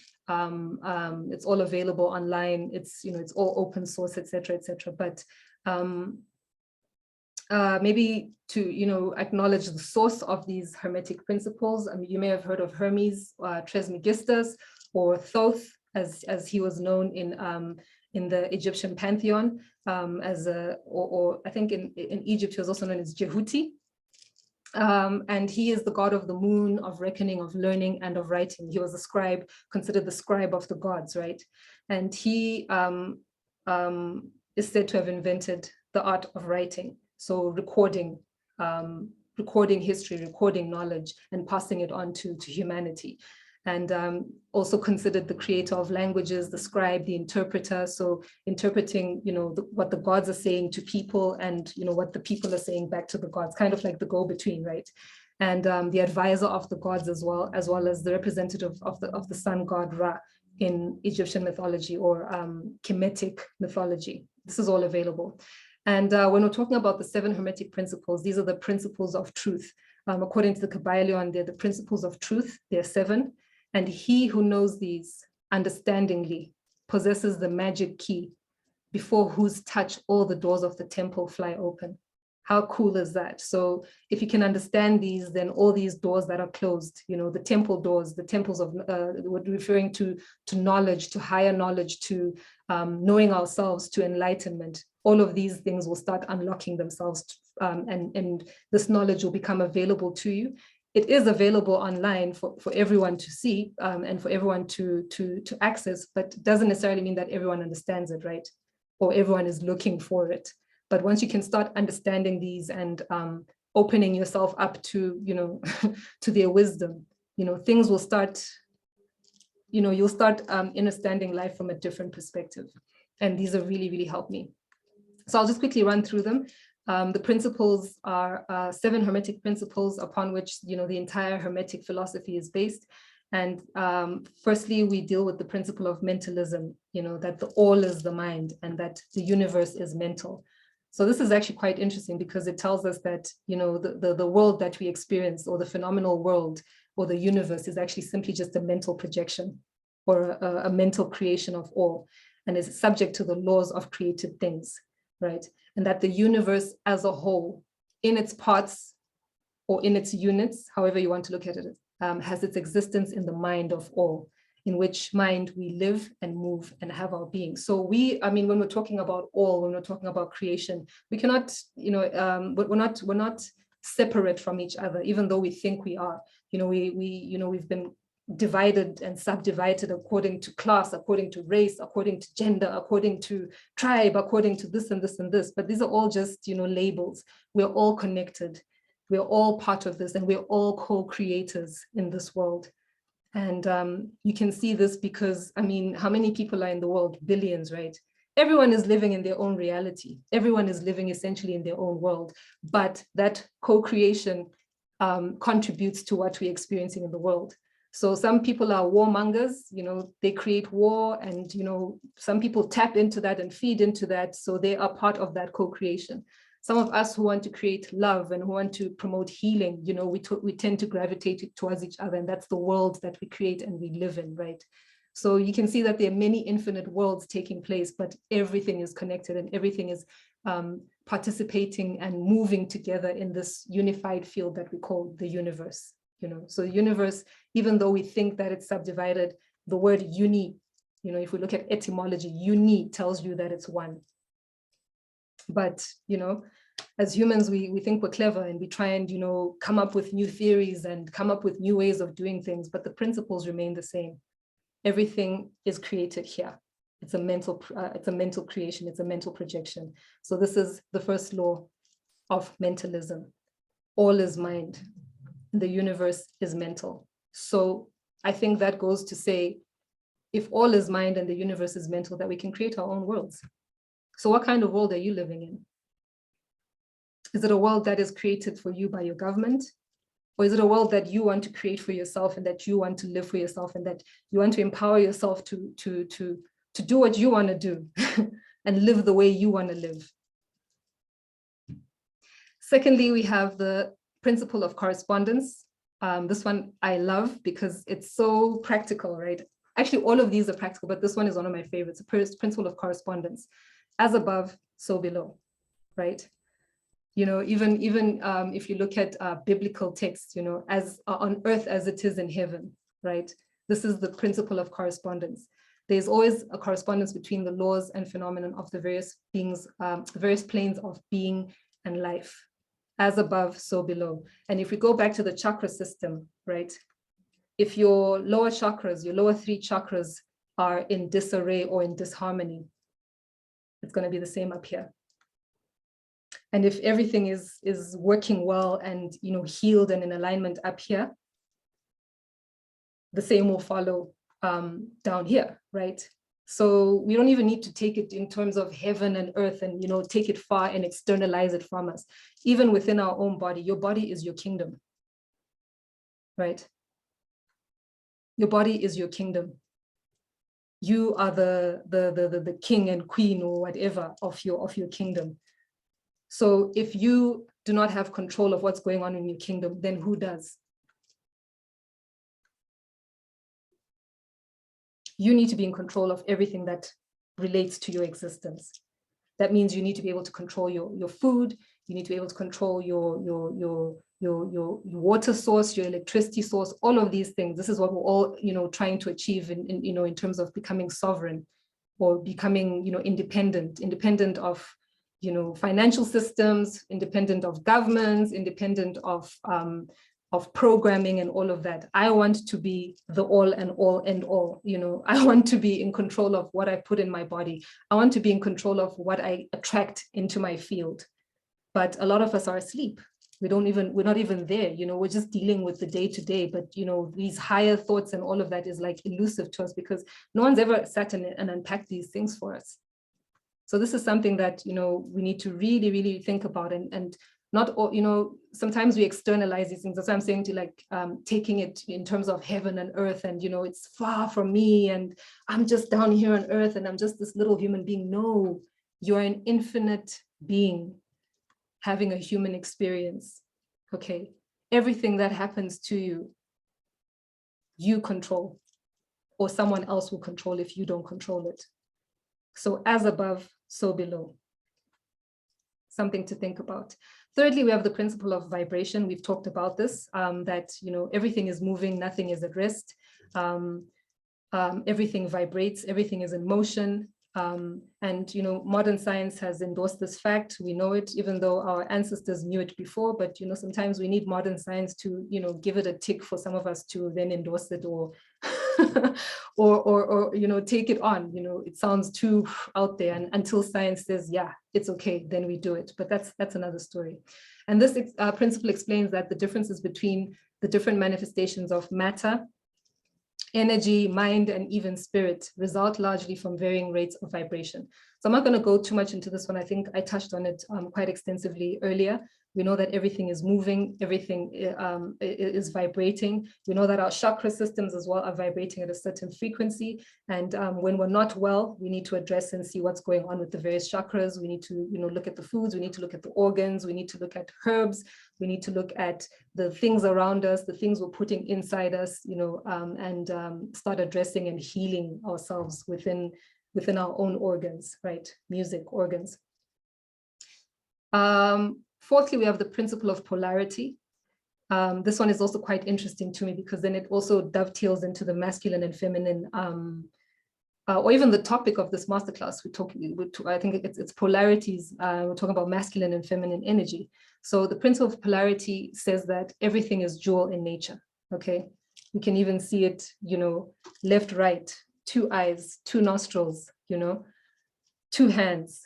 It's all available online. It's, you know, it's all open source, et cetera, but maybe to, you know, acknowledge the source of these Hermetic principles. I mean, you may have heard of Hermes Trismegistus, or Thoth, as he was known in the Egyptian pantheon, or I think in Egypt he was also known as Jehuti. And he is the god of the moon, of reckoning, of learning, and of writing. He was a scribe, considered the scribe of the gods, right? And he is said to have invented the art of writing. So recording history, recording knowledge, and passing it on to humanity. And also considered the creator of languages, the scribe, the interpreter. So interpreting, you know, what the gods are saying to people, and, you know, what the people are saying back to the gods, kind of like the go-between, right? And the advisor of the gods as well as the representative of the sun god Ra in Egyptian mythology, or Kemetic mythology. This is all available. And when we're talking about the 7 Hermetic principles, these are the principles of truth. According to the Kabbalion, they're the principles of truth. They're 7. And he who knows these understandingly possesses the magic key, before whose touch all the doors of the temple fly open. How cool is that? So if you can understand these, then all these doors that are closed, you know, the temple doors, the temples of, we're referring to knowledge, to higher knowledge, to knowing ourselves, to enlightenment. All of these things will start unlocking themselves, and this knowledge will become available to you. It is available online for everyone to see, and for everyone to access, but doesn't necessarily mean that everyone understands it, right? Or everyone is looking for it. But once you can start understanding these and opening yourself up to, you know, to their wisdom, you know, things will start, you know, you'll start understanding life from a different perspective. And these have really, really helped me. So I'll just quickly run through them. The principles are 7 Hermetic principles upon which, you know, the entire Hermetic philosophy is based. And firstly, we deal with the principle of mentalism, you know, that the all is the mind and that the universe is mental. So this is actually quite interesting, because it tells us that, you know, the world that we experience, or the phenomenal world, or the universe, is actually simply just a mental projection, or a mental creation of all, and is subject to the laws of created things, right? And that the universe as a whole, in its parts or in its units, however you want to look at it, has its existence in the mind of all. in which mind we live and move and have our being. So I mean, when we're talking about all, when we're talking about creation, we cannot, but we're not separate from each other, even though we think we are. We've been divided and subdivided according to class, according to race, according to gender, according to tribe, according to this and this and this. But these are all just, labels. We're all connected. We're all part of this, and we're all co-creators in this world. And you can see this because, I mean, how many people are in the world? Billions, right? Everyone is living in their own reality. Everyone is living essentially in their own world, but that co-creation contributes to what we're experiencing in the world. So some people are warmongers, they create war, and, some people tap into that and feed into that. So they are part of that co-creation. Some of us who want to create love and who want to promote healing, we tend to gravitate towards each other, and that's the world that we create and we live in, right? So you can see that there are many infinite worlds taking place, but everything is connected and everything is participating and moving together in this unified field that we call the universe. So the universe, even though we think that it's subdivided, the word uni, if we look at etymology, uni tells you that it's one. But, as humans, we think we're clever and we try and, come up with new theories and come up with new ways of doing things, but the principles remain the same. Everything is created here. It's a mental creation. It's a mental projection. So this is the first law of mentalism. All is mind. The universe is mental. So I think that goes to say, if all is mind and the universe is mental, that we can create our own worlds. So what kind of world are you living in? Is it a world that is created for you by your government? Or is it a world that you want to create for yourself and that you want to live for yourself and that you want to empower yourself to do what you want to do and live the way you want to live? Secondly, we have the principle of correspondence. This one I love because it's so practical, right? Actually, all of these are practical, but this one is one of my favorites, the principle of correspondence. As above, so below, right? Even if you look at biblical texts, as on earth as it is in heaven, right? This is the principle of correspondence. There's always a correspondence between the laws and phenomenon of the various beings, various planes of being and life. As above, so below. And if we go back to the chakra system, right? If your lower chakras, your lower 3 chakras are in disarray or in disharmony, it's going to be the same up here. And if everything is working well and healed and in alignment up here, the same will follow down here, right? So we don't even need to take it in terms of heaven and earth and take it far and externalize it from us. Even within our own body, your body is your kingdom, right? Your body is your kingdom. You are the king and queen or whatever of your kingdom. So if you do not have control of what's going on in your kingdom, then who does? You need to be in control of everything that relates to your existence. That means you need to be able to control your food. You need to be able to control your water source, your electricity source, all of these things. This is what we're all, trying to achieve in terms of becoming sovereign or becoming, independent of, financial systems, independent of governments, independent of programming and all of that. I want to be the all and all. I want to be in control of what I put in my body. I want to be in control of what I attract into my field. But a lot of us are asleep. We're not even there. We're just dealing with the day to day. But these higher thoughts and all of that is like elusive to us because no one's ever sat and unpacked these things for us. So this is something that we need to really, really think about and not all, sometimes we externalize these things. That's why I'm saying to taking it in terms of heaven and earth and, it's far from me and I'm just down here on earth and I'm just this little human being. No, you're an infinite being having a human experience, okay? Everything that happens to you, you control, or someone else will control if you don't control it. So as above, so below. Something to think about. Thirdly, we have the principle of vibration. We've talked about this, that everything is moving, nothing is at rest. everything vibrates, everything is in motion. And, you know, modern science has endorsed this fact. We know it, even though our ancestors knew it before, but, you know, sometimes we need modern science to, you know, give it a tick for some of us to then endorse it or, or, you know, take it on. You know, it sounds too out there, and until science says, yeah, it's okay, then we do it. But that's another story. And this principle explains that the differences between the different manifestations of matter, energy, mind, and even spirit result largely from varying rates of vibration. So I'm not going to go too much into this one. I think I touched on it quite extensively earlier. We know that everything is moving, everything is vibrating. We know that our chakra systems as well are vibrating at a certain frequency. And when we're not well, we need to address and see what's going on with the various chakras. We need to, you know, look at the foods, we need to look at the organs, we need to look at herbs, we need to look at the things around us, the things we're putting inside us, you know, and start addressing and healing ourselves within our own organs, right? Music, organs. Fourthly, we have the principle of polarity. This one is also quite interesting to me because then it also dovetails into the masculine and feminine, or even the topic of this masterclass. I think it's polarities. We're talking about masculine and feminine energy. So the principle of polarity says that everything is dual in nature, okay? We can even see it, you know, left, right, two eyes, two nostrils, you know, two hands,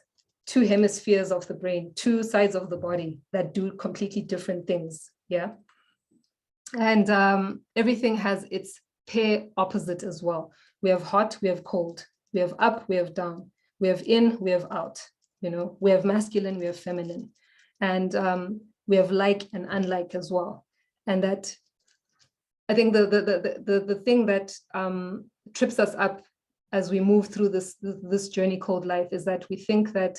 two hemispheres of the brain, two sides of the body that do completely different things, yeah? And everything has its pair opposite as well. We have hot, we have cold, we have up, we have down, we have in, we have out, you know, we have masculine, we have feminine, and we have like and unlike as well. And that, I think the thing that trips us up as we move through this journey called life is that we think that,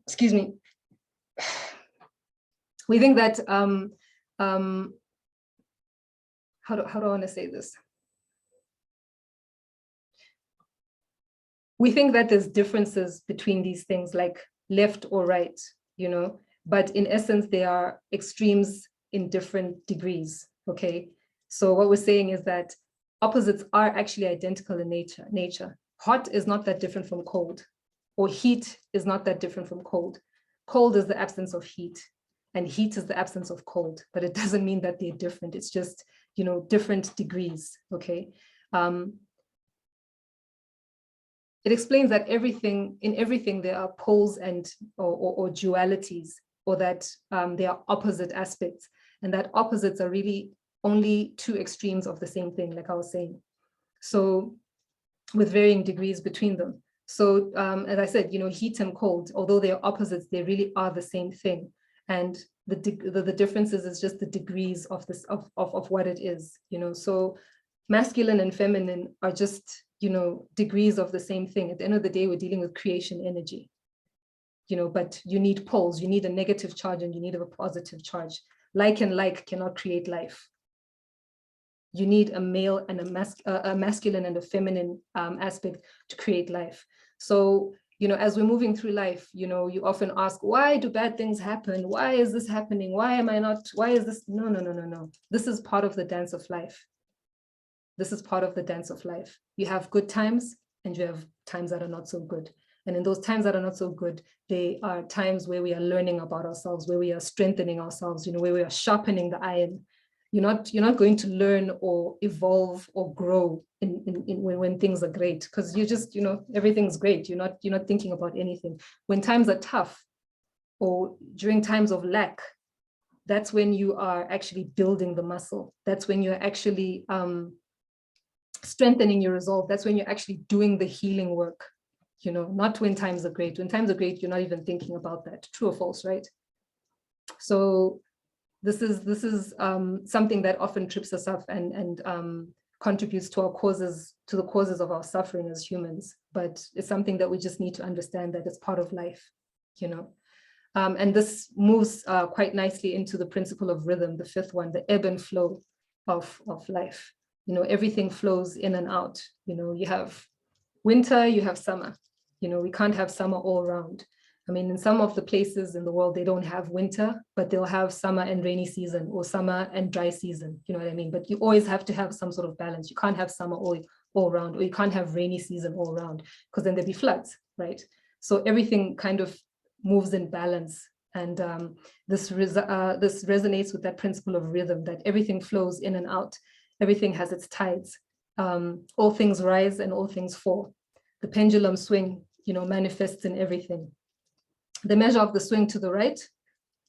excuse me, we think that, how do I want to say this? We think that there's differences between these things like left or right, you know, but in essence, they are extremes in different degrees, okay? So what we're saying is that opposites are actually identical in nature. Hot is not that different from cold, or heat is not that different from cold. Cold is the absence of heat, and heat is the absence of cold, but it doesn't mean that they're different. It's just, you know, different degrees, okay? It explains that in everything there are poles and or dualities, or that there are opposite aspects, and that opposites are really only two extremes of the same thing, like I was saying. So with varying degrees between them. So as I said, you know, heat and cold, although they are opposites, they really are the same thing. And the differences is just the degrees of this of what it is, you know. So masculine and feminine are just, you know, degrees of the same thing. At the end of the day, we're dealing with creation energy, you know, but you need poles, you need a negative charge and you need a positive charge. Like and like cannot create life. You need a male and a masculine and a feminine aspect to create life. So, you know, as we're moving through life, you know, you often ask, why do bad things happen? Why is this happening? Why am I not, why is this? No. This is part of the dance of life. This is part of the dance of life. You have good times and you have times that are not so good. And in those times that are not so good, they are times where we are learning about ourselves, where we are strengthening ourselves, you know, where we are sharpening the iron. You're not going to learn or evolve or grow when things are great, because you just, you know, everything's great. You're not thinking about anything. When times are tough or during times of lack, that's when you are actually building the muscle. That's when you're actually strengthening your resolve. That's when you're actually doing the healing work, you know, not when times are great. When times are great, you're not even thinking about that. True or false, right? So this is something that often trips us up and contributes to the causes of our suffering as humans. But it's something that we just need to understand, that it's part of life, you know. And this moves quite nicely into the principle of rhythm, the fifth one, the ebb and flow of life. You know, everything flows in and out. You know, you have winter, you have summer. You know, we can't have summer all around. I mean, in some of the places in the world, they don't have winter, but they'll have summer and rainy season, or summer and dry season. You know what I mean? But you always have to have some sort of balance. You can't have summer all around, or you can't have rainy season all around, because then there'd be floods, right? So everything kind of moves in balance. And this resonates with that principle of rhythm, that everything flows in and out. Everything has its tides. All things rise and all things fall. The pendulum swing, you know, manifests in everything. The measure of the swing to the right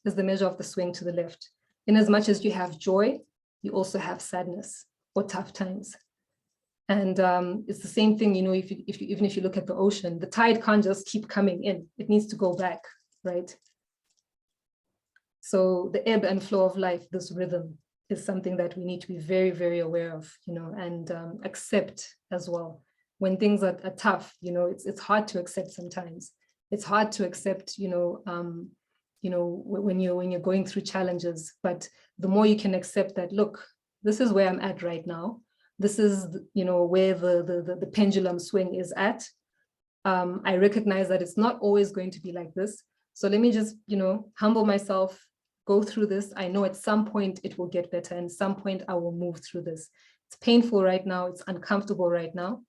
is the measure of the swing to the left. In as much as you have joy, you also have sadness or tough times. And it's the same thing, you know, even if you look at the ocean, the tide can't just keep coming in. It needs to go back, right? So the ebb and flow of life, this rhythm, is something that we need to be very, very aware of, you know, and accept as well. When things are tough, you know, it's hard to accept sometimes. It's hard to accept, you know, when you're going through challenges. But the more you can accept that, look, this is where I'm at right now. This is, you know, where the pendulum swing is at. I recognize that it's not always going to be like this. So let me just, you know, humble myself, go through this. I know at some point it will get better, and at some point I will move through this. It's painful right now. It's uncomfortable right now.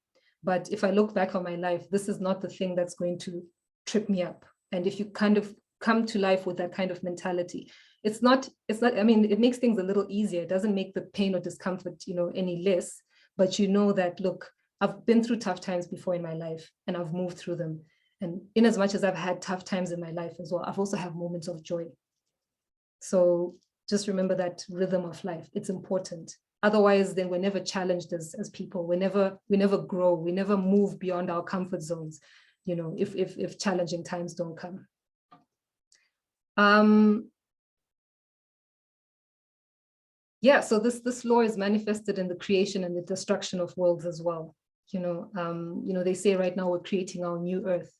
But if I look back on my life, this is not the thing that's going to trip me up. And if you kind of come to life with that kind of mentality, it's not, I mean, it makes things a little easier. It doesn't make the pain or discomfort, you know, any less, but you know that, look, I've been through tough times before in my life, and I've moved through them. And in as much as I've had tough times in my life as well, I've also had moments of joy. So just remember that rhythm of life. It's important. Otherwise, then we're never challenged as people. We never grow. We never move beyond our comfort zones, you know, if challenging times don't come. Yeah, so this law is manifested in the creation and the destruction of worlds as well. You know, they say right now we're creating our new earth,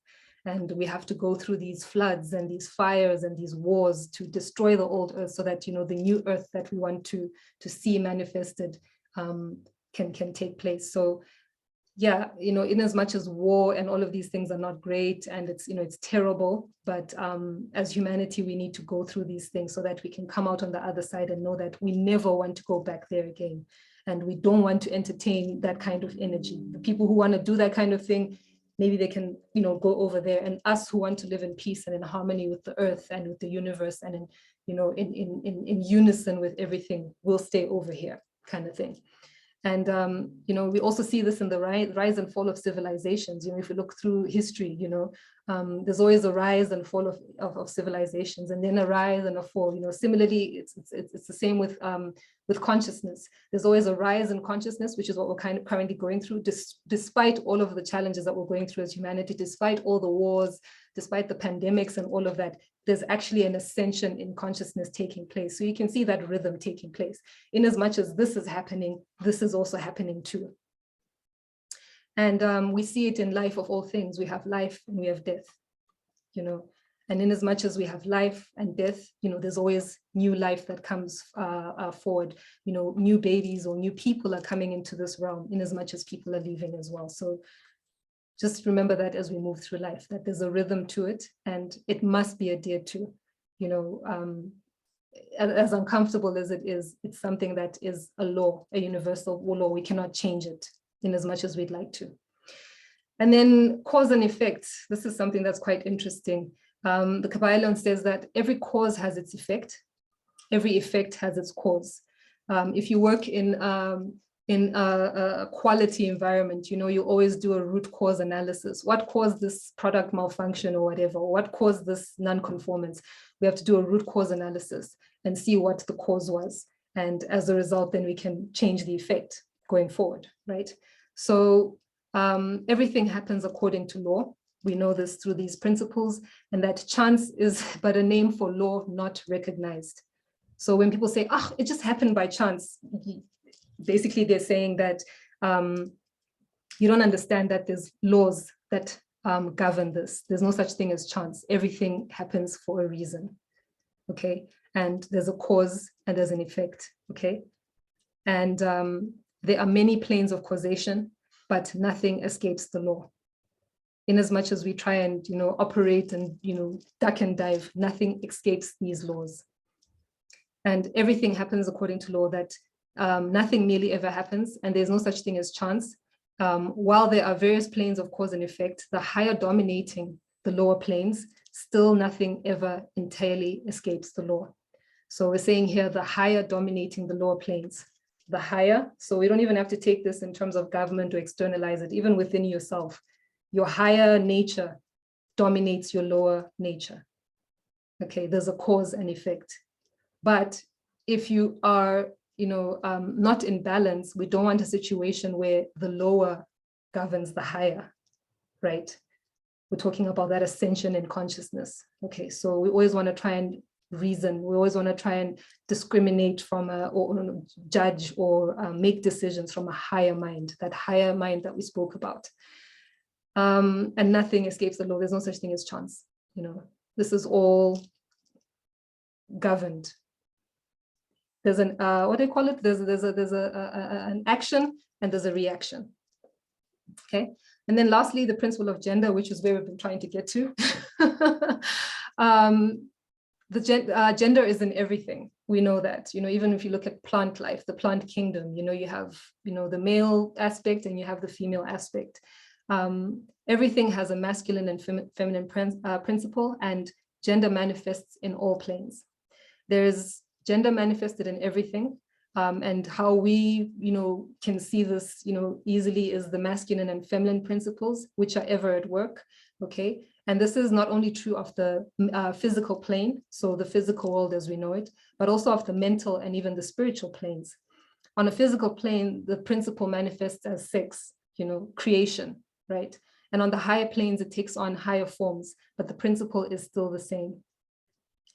and we have to go through these floods and these fires and these wars to destroy the old earth, so that, you know, the new earth that we want to see manifested can take place. So yeah, you know, in as much as war and all of these things are not great, and it's, you know, it's terrible, but as humanity, we need to go through these things so that we can come out on the other side and know that we never want to go back there again. And we don't want to entertain that kind of energy. The people who want to do that kind of thing, maybe they can, you know, go over there. And us who want to live in peace and in harmony with the earth and with the universe, and in, you know, in unison with everything, we'll stay over here, kind of thing. And, you know, we also see this in the rise and fall of civilizations. You know, if you look through history, you know, there's always a rise and fall of civilizations, and then a rise and a fall. You know, similarly, it's the same with consciousness. There's always a rise in consciousness, which is what we're currently going through, despite all of the challenges that we're going through as humanity, despite all the wars, despite the pandemics and all of that. There's actually an ascension in consciousness taking place. So you can see that rhythm taking place. In as much as this is happening, this is also happening too. And we see it in life of all things. We have life and we have death, you know. And in as much as we have life and death, you know, there's always new life that comes forward. You know, new babies or new people are coming into this realm, in as much as people are leaving as well. So just remember that as we move through life, that there's a rhythm to it, and it must be adhered to. You know, as uncomfortable as it is, it's something that is a law, a universal law. We cannot change it in as much as we'd like to. And then cause and effect. This is something that's quite interesting. The Kabbalah says that every cause has its effect. Every effect has its cause. If you work in a quality environment, you know, you always do a root cause analysis. What caused this product malfunction or whatever? What caused this non-conformance? We have to do a root cause analysis and see what the cause was. And as a result, then we can change the effect going forward, right? So everything happens according to law. We know this through these principles, and that chance is but a name for law not recognized. So when people say, oh, it just happened by chance, basically they're saying that you don't understand that there's laws that govern this. There's no such thing as chance. Everything happens for a reason, okay? And there's a cause and there's an effect, okay? And there are many planes of causation, but nothing escapes the law. in as much as we try and, operate and, duck and dive, nothing escapes these laws. And everything happens according to law, that nothing merely ever happens, and there's no such thing as chance. While there are various planes of cause and effect, the higher dominating the lower planes, still nothing ever entirely escapes the law. So we're saying here, the higher dominating the lower planes, the higher. So we don't even have to take this in terms of government or externalize it, even within yourself. Your higher nature dominates your lower nature. Okay, there's a cause and effect. But if you are, not in balance, we don't want a situation where the lower governs the higher, right? We're talking about that ascension in consciousness. Okay, so we always want to try and reason. We always want to try and discriminate from or judge or make decisions from a higher mind, that higher mind that we spoke about. And nothing escapes the law. There's no such thing as chance. This is all governed. There's an what do you call it? There's an action and there's a reaction. Okay, and then lastly, the principle of gender, which is where we've been trying to get to. Gender is in everything. We know that. Even if you look at plant life, the plant kingdom, you have the male aspect and you have the female aspect. Everything has a masculine and feminine principle, and gender manifests in all planes. There's gender manifested in everything, and how we, can see this, easily is the masculine and feminine principles, which are ever at work. Okay, and this is not only true of the physical plane, so the physical world as we know it, but also of the mental and even the spiritual planes. On a physical plane, the principle manifests as sex, creation, right? And on the higher planes, it takes on higher forms, but the principle is still the same.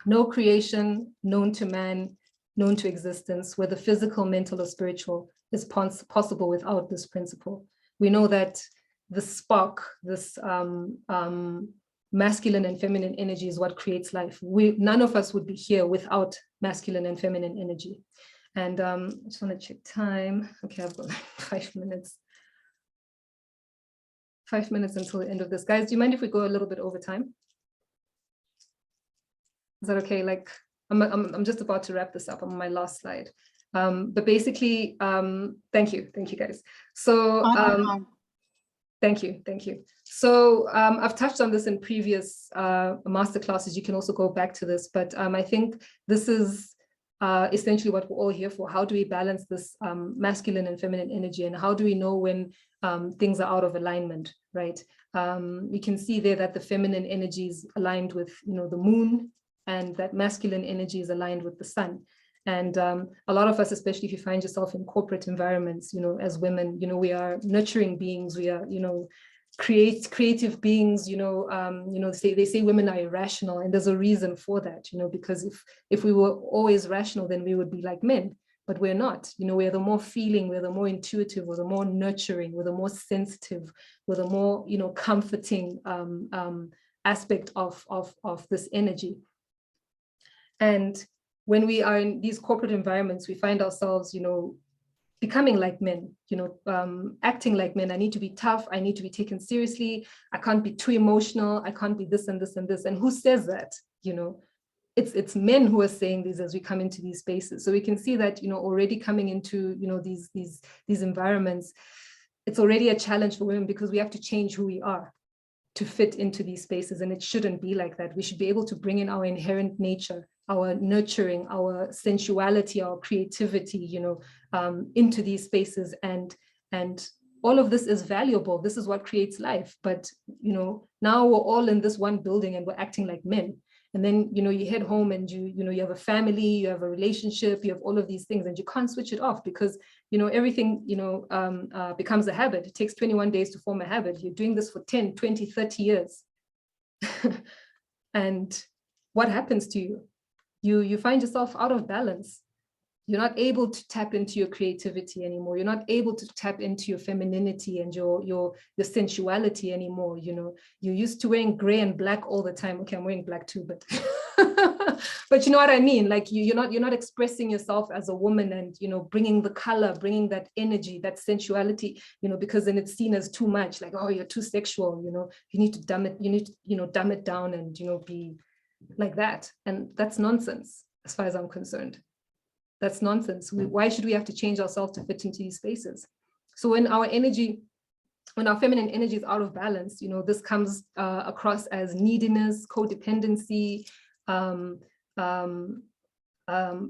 No creation known to man, known to existence, whether physical, mental, or spiritual, is possible without this principle. We know that the spark, this masculine and feminine energy is what creates life. None of us would be here without masculine and feminine energy. And I just want to check time. Okay, I've got like 5 minutes. 5 minutes until the end of this. Guys, do you mind if we go a little bit over time? Is that okay? Like, I'm just about to wrap this up. I'm on my last slide. But basically, thank you guys. So thank you. So I've touched on this in previous masterclasses. You can also go back to this, but I think this is essentially what we're all here for. How do we balance this masculine and feminine energy, and how do we know when things are out of alignment, right? We can see there that the feminine energy is aligned with, the moon, and that masculine energy is aligned with the sun. And a lot of us, especially if you find yourself in corporate environments, as women, we are nurturing beings. We are, creative beings. They say women are irrational, and there's a reason for that. Because if we were always rational, then we would be like men. But we're not. We're the more feeling, we're the more intuitive, we're the more nurturing, we're the more sensitive, we're the more comforting aspect of this energy. And when we are in these corporate environments, we find ourselves, becoming like men, acting like men. I need to be tough. I need to be taken seriously. I can't be too emotional. I can't be this and this and this. And who says that? It's men who are saying this as we come into these spaces. So we can see that, already coming into, these environments, it's already a challenge for women, because we have to change who we are to fit into these spaces. And it shouldn't be like that. We should be able to bring in our inherent nature, our nurturing, our sensuality, our creativity, into these spaces. And all of this is valuable. This is what creates life. But, now we're all in this one building and we're acting like men. And then, you head home and you have a family, you have a relationship, you have all of these things, and you can't switch it off, because, everything, becomes a habit. It takes 21 days to form a habit. You're doing this for 10, 20, 30 years. And what happens to you? You find yourself out of balance. You're not able to tap into your creativity anymore. You're not able to tap into your femininity and your sensuality anymore. You're used to wearing gray and black all the time. Okay, I'm wearing black too, but But you know what I mean? Like you're not expressing yourself as a woman and, you know, bringing the color, bringing that energy, that sensuality, you know, because then it's seen as too much, like, oh, you're too sexual, you know, you need to dumb it, you need to, you know, dumb it down and, you know, be like that. And that's nonsense as far as I'm concerned. That's nonsense. Why should we have to change ourselves to fit into these spaces? So when our energy, when our feminine energy is out of balance, you know, this comes across as neediness, codependency,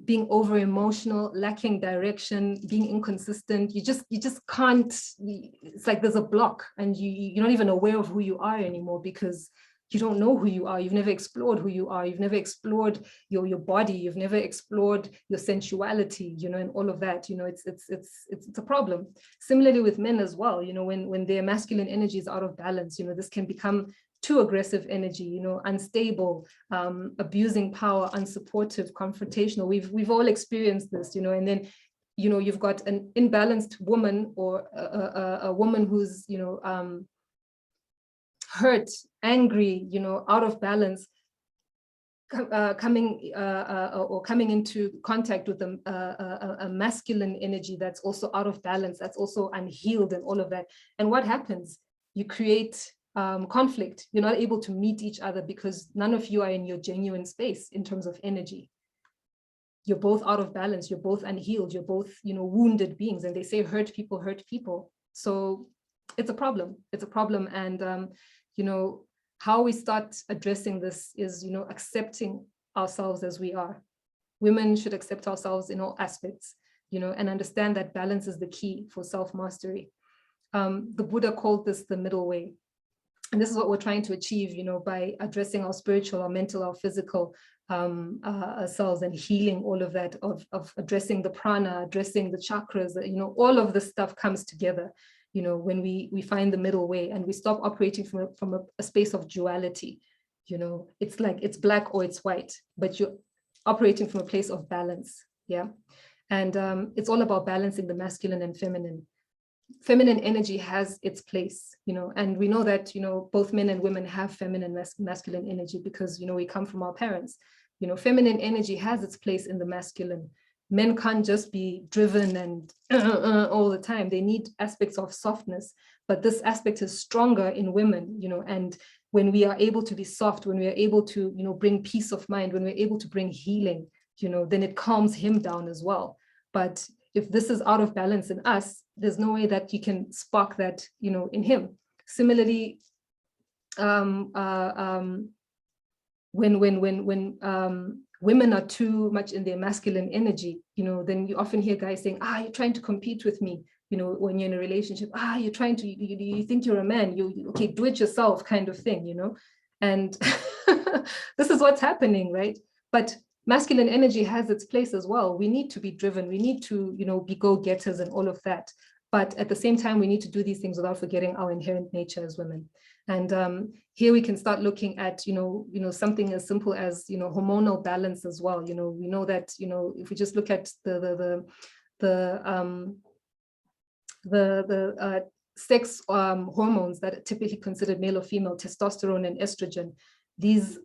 being over emotional, lacking direction, being inconsistent. You just can't, it's like there's a block and you're not even aware of who you are anymore because you don't know who you are. You've never explored who you are. You've never explored your body. You've never explored your sensuality, you know, and all of that, you know, it's a problem. Similarly with men as well, you know, when their masculine energy is out of balance, you know, this can become too aggressive energy, you know, unstable, abusing power, unsupportive, confrontational. We've all experienced this, you know, and then, you know, you've got an imbalanced woman or a woman who's, you know, hurt, angry, you know, out of balance, coming into contact with a masculine energy that's also out of balance, that's also unhealed and all of that. And what happens? You create conflict. You're not able to meet each other because none of you are in your genuine space in terms of energy. You're both out of balance. You're both unhealed. You're both, you know, wounded beings. And they say hurt people hurt people. So it's a problem. It's a problem. And you know, how we start addressing this is, you know, accepting ourselves as we are. Women should accept ourselves in all aspects, you know, and understand that balance is the key for self-mastery. The Buddha called this the middle way. And this is what we're trying to achieve, you know, by addressing our spiritual, our mental, our physical selves and healing all of that, of addressing the prana, addressing the chakras, you know, all of this stuff comes together. You know, when we find the middle way and we stop operating from a space of duality, you know, it's like it's black or it's white, but you're operating from a place of balance. Yeah. And it's all about balancing the masculine and feminine. Feminine energy has its place, you know, and we know that, you know, both men and women have feminine masculine energy because, you know, we come from our parents. You know, feminine energy has its place in the masculine. Men can't just be driven and all the time. They need aspects of softness, but this aspect is stronger in women, you know, and when we are able to be soft, when we are able to, you know, bring peace of mind, when we're able to bring healing, you know, then it calms him down as well. But if this is out of balance in us, there's no way that you can spark that, you know, in him. Similarly, when women are too much in their masculine energy, you know, then you often hear guys saying, you're trying to compete with me, you know, when you're in a relationship, you're trying to, you think you're a man, okay, do it yourself kind of thing, you know, and this is what's happening, right? But masculine energy has its place as well. We need to be driven. We need to, you know, be go-getters and all of that. But at the same time, we need to do these things without forgetting our inherent nature as women. And here we can start looking at, you know, something as simple as, you know, hormonal balance as well. You know, we know that, you know, if we just look at the sex hormones that are typically considered male or female, testosterone and estrogen, these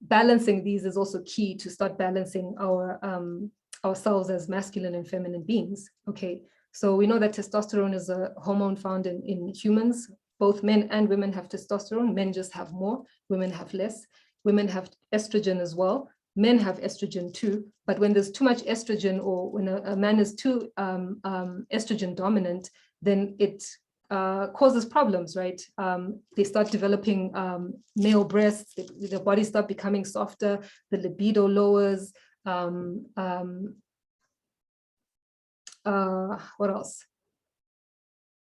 balancing these is also key to start balancing our ourselves as masculine and feminine beings. Okay, so we know that testosterone is a hormone found in humans. Both men and women have testosterone. Men just have more, women have less. Women have estrogen as well. Men have estrogen too, but when there's too much estrogen, or when a man is too estrogen dominant, then it causes problems, right? They start developing male breasts, their bodies start becoming softer, the libido lowers. What else?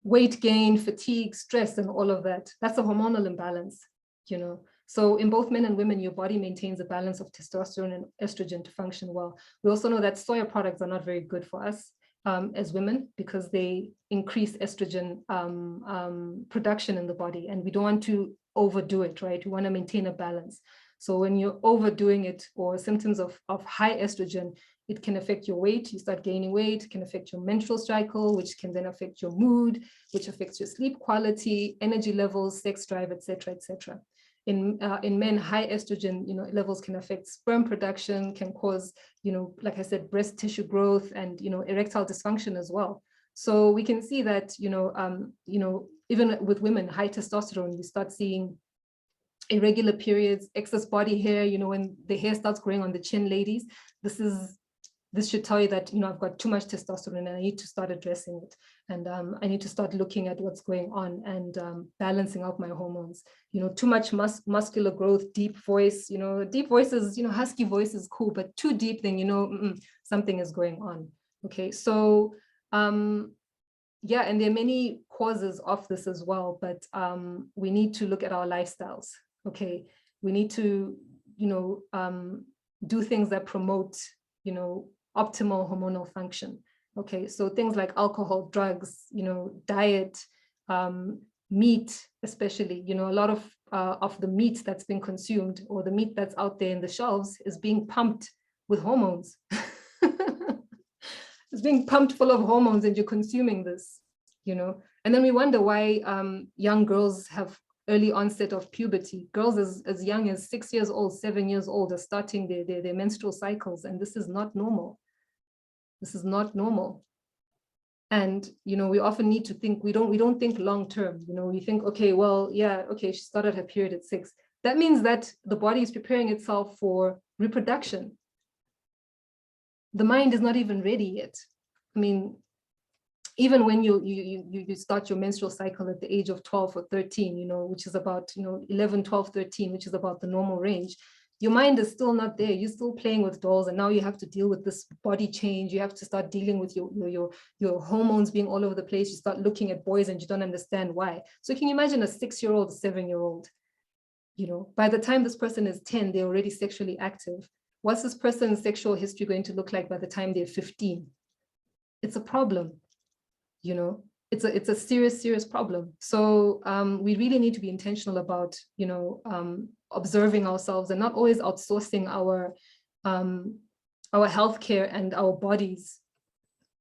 Weight gain, fatigue, stress, and all of that. That's a hormonal imbalance, you know. So in both men and women, your body maintains a balance of testosterone and estrogen to function well. We also know that soya products are not very good for us as women because they increase estrogen production in the body, and we don't want to overdo it, right? We want to maintain a balance. So when you're overdoing it, or symptoms of high estrogen, it can affect your weight. You start gaining weight. It can affect your menstrual cycle, which can then affect your mood, which affects your sleep quality, energy levels, sex drive, etc., etc. In men, high estrogen, levels can affect sperm production, can cause, like I said, breast tissue growth and, erectile dysfunction as well. So we can see that, even with women, high testosterone, you start seeing irregular periods, excess body hair, when the hair starts growing on the chin, ladies, this should tell you that, I've got too much testosterone and I need to start addressing it. And I need to start looking at what's going on and balancing out my hormones. Too much muscular growth, deep voice, deep voices, husky voice is cool, but too deep, then, something is going on. Okay, so, yeah, and there are many causes of this as well, but we need to look at our lifestyles. Okay, we need to, do things that promote, optimal hormonal function. Okay, so things like alcohol, drugs, diet, meat, especially, a lot of the meat that's been consumed or the meat that's out there in the shelves is being pumped with hormones. It's being pumped full of hormones and you're consuming this, and then we wonder why young girls have early onset of puberty. Girls as young as 6 years old, 7 years old are starting their menstrual cycles, and this is not normal. This is not normal. And, we often need to think, we don't think long-term, we think, okay, well, yeah, okay, she started her period at 6. That means that the body is preparing itself for reproduction. The mind is not even ready yet. I mean, even when you start your menstrual cycle at the age of 12 or 13, which is about, 11, 12, 13, which is about the normal range, your mind is still not there. You're still playing with dolls, and now you have to deal with this body change. You have to start dealing with your hormones being all over the place. You start looking at boys and you don't understand why. So can you imagine a 6-year-old, 7-year-old, by the time this person is 10, they're already sexually active. What's this person's sexual history going to look like by the time they're 15? It's a problem. It's a serious problem. So we really need to be intentional about, observing ourselves and not always outsourcing our healthcare and our bodies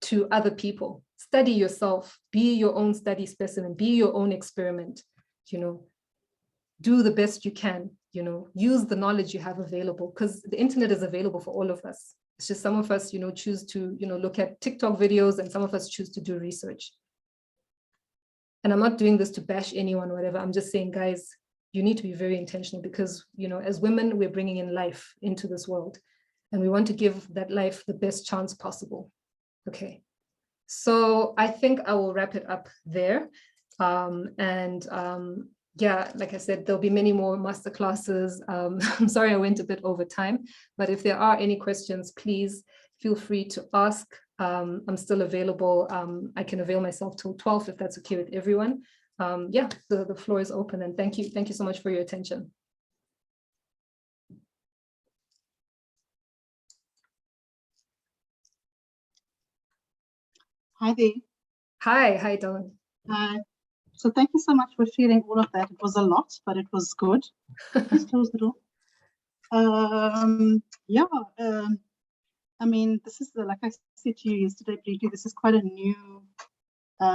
to other people. Study yourself, be your own study specimen, be your own experiment, do the best you can, use the knowledge you have available, because the internet is available for all of us. It's just some of us, choose to, look at TikTok videos, and some of us choose to do research. And I'm not doing this to bash anyone or whatever. I'm just saying, guys, you need to be very intentional because, as women, we're bringing in life into this world and we want to give that life the best chance possible. Okay. So I think I will wrap it up there. Yeah, like I said, there'll be many more masterclasses. I'm sorry I went a bit over time, but if there are any questions, please feel free to ask. I'm still available. I can avail myself till 12 if that's okay with everyone. Yeah, the floor is open, and thank you so much for your attention. Hi there. Hi, Dawn. Hi. So thank you so much for sharing all of that. It was a lot, but it was good. Please close the door. I mean, this is, like I said to you yesterday briefly, this is quite a new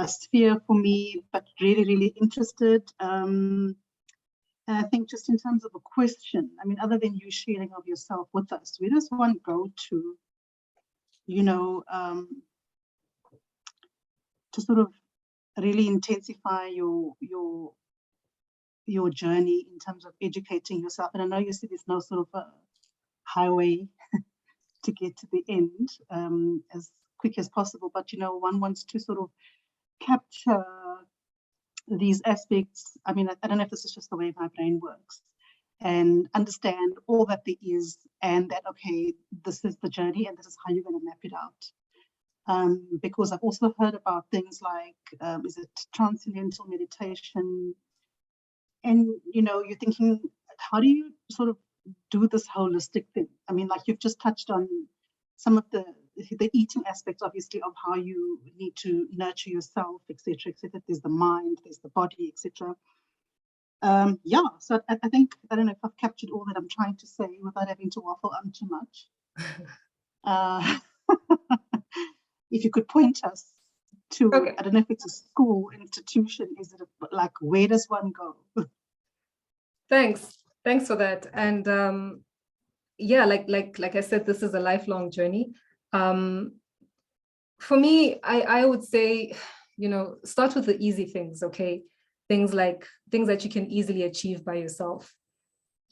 sphere for me, but really interested. And I think just in terms of a question, I mean, other than you sharing of yourself with us, where does one go to, to sort of really intensify your journey in terms of educating yourself? And I know you said there's no sort of a highway to get to the end as quick as possible, but one wants to sort of capture these aspects. I mean, I don't know if this is just the way my brain works, and understand all that there is, and that, okay, this is the journey and this is how you're going to map it out. Because I've also heard about things like, is it transcendental meditation? And, you're thinking, how do you sort of do this holistic thing? I mean, like you've just touched on some of the eating aspects, obviously, of how you need to nurture yourself, etc., etc. There's the mind, there's the body, etc. Yeah, so I think, I don't know if I've captured all that I'm trying to say without having to waffle on too much. If you could point us to, okay. I don't know if it's a school, institution, is it like, where does one go? Thanks for that. And yeah, like I said, this is a lifelong journey. For me, I would say, start with the easy things, okay? Things that you can easily achieve by yourself,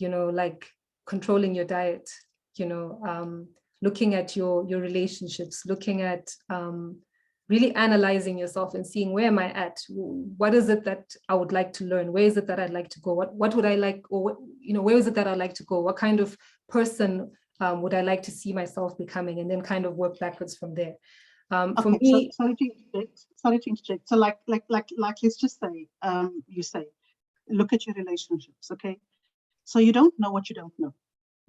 like controlling your diet, looking at your relationships, looking at really analyzing yourself and seeing, where am I at? What is it that I would like to learn? Where is it that I'd like to go? What would I like, or where is it that I'd like to go? What kind of person would I like to see myself becoming? And then kind of work backwards from there. For me, sorry to interject. So like let's just say, you say, look at your relationships, okay? So you don't know what you don't know,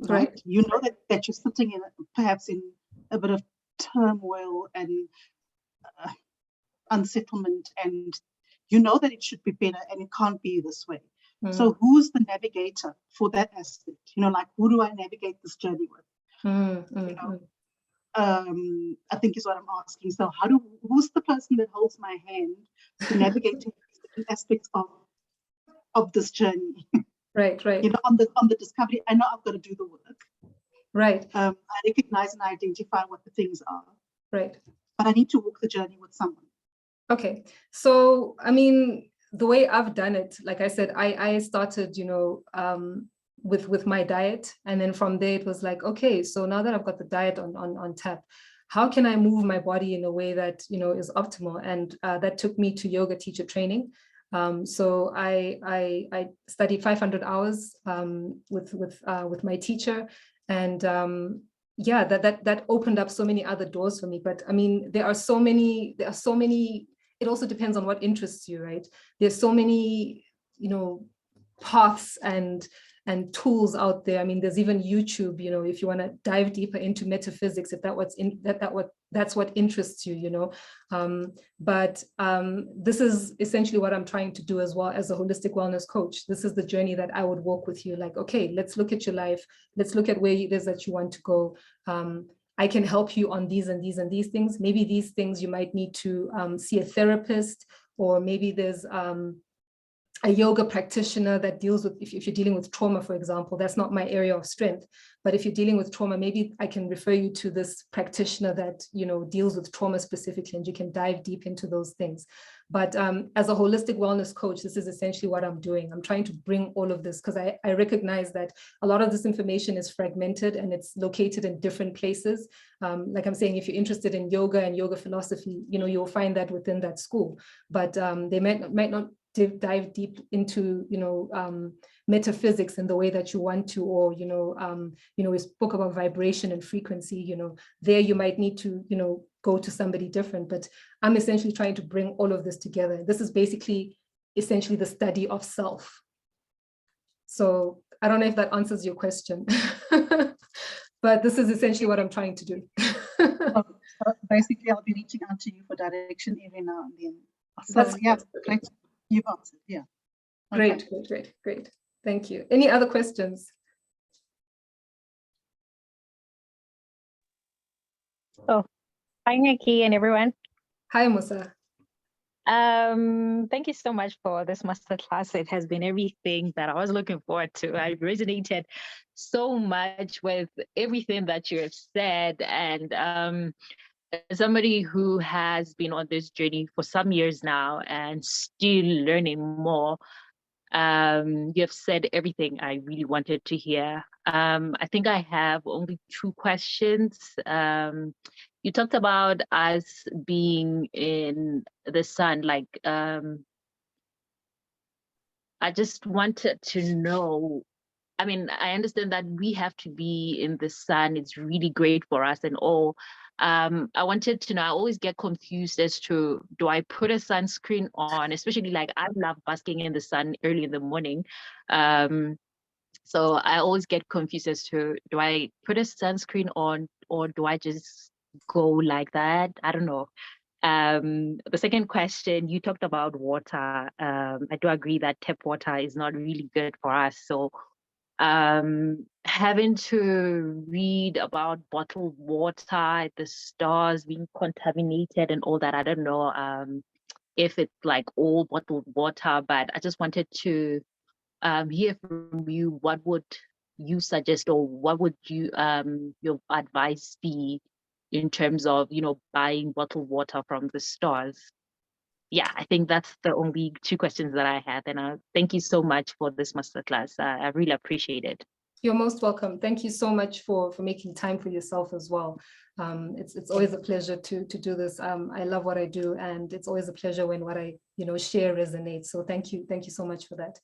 right? You know that you're sitting in perhaps in a bit of turmoil and unsettlement, and you know that it should be better and it can't be this way. So who's the navigator for that aspect? Like, who do I navigate this journey with? I think is what I'm asking. So who's the person that holds my hand to navigate different aspects of this journey? Right. On the discovery, I know I've got to do the work. Right. I recognize and identify what the things are. Right. But I need to walk the journey with someone. Okay. So, I mean, the way I've done it, like I said, I started, with my diet. And then from there, it was like, okay, so now that I've got the diet on tap, how can I move my body in a way that, is optimal? And that took me to yoga teacher training. So I studied 500 hours with my teacher. And yeah, that opened up so many other doors for me. But I mean, there are so many, it also depends on what interests you, right? There's so many, paths and tools out there. I mean, there's even YouTube, if you want to dive deeper into metaphysics, if that's what interests you, but this is essentially what I'm trying to do as well as a holistic wellness coach. This is the journey that I would walk with you. Like, okay, let's look at your life. Let's look at where it is that you want to go. I can help you on these and these and these things. Maybe these things you might need to see a therapist, or maybe there's a yoga practitioner that deals with, if you're dealing with trauma, for example. That's not my area of strength. But if you're dealing with trauma, maybe I can refer you to this practitioner that, deals with trauma specifically, and you can dive deep into those things. But as a holistic wellness coach, this is essentially what I'm doing. I'm trying to bring all of this, because I recognize that a lot of this information is fragmented and it's located in different places. Like I'm saying, if you're interested in yoga and yoga philosophy, you'll find that within that school. But they might not dive deep into metaphysics in the way that you want to, or we spoke about vibration and frequency. There you might need to go to somebody different. But I'm essentially trying to bring all of this together. This is essentially the study of self. So I don't know if that answers your question, but this is essentially what I'm trying to do. So basically, I'll be reaching out to you for direction every now and then. So yeah, great. You've answered, yeah. Okay. Great. Thank you. Any other questions? Oh, hi, Nikki and everyone. Hi, Musa. Thank you so much for this masterclass. It has been everything that I was looking forward to. I resonated so much with everything that you have said. And as somebody who has been on this journey for some years now and still learning more, you have said everything I really wanted to hear. I think I have only 2 questions. You talked about us being in the sun, like, I just wanted to know, I mean, I understand that we have to be in the sun. It's really great for us and all. I wanted to know, I always get confused as to, do I put a sunscreen on? Especially, like, I love basking in the sun early in the morning. So I always get confused as to, do I put a sunscreen on, or do I just go like that? I don't know. The second question, you talked about water. I do agree that tap water is not really good for us. So having to read about bottled water, the stores being contaminated and all that, I don't know if it's like all bottled water, but I just wanted to hear from you, what would you suggest, or what would you your advice be in terms of, you know, buying bottled water from the stores? Yeah, I think that's the only two questions that I had. And thank you so much for this masterclass. I really appreciate it. You're most welcome. Thank you so much for making time for yourself as well. It's always a pleasure to do this. I love what I do, and it's always a pleasure when what I share resonates. So thank you so much for that.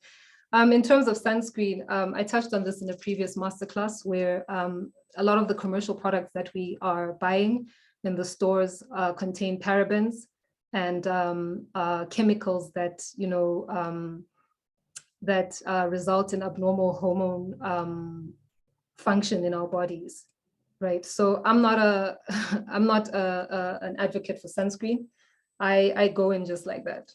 In terms of sunscreen, I touched on this in a previous masterclass, where a lot of the commercial products that we are buying in the stores contain parabens and chemicals that result in abnormal hormone function in our bodies, right? So I'm not an advocate for sunscreen. I go in just like that,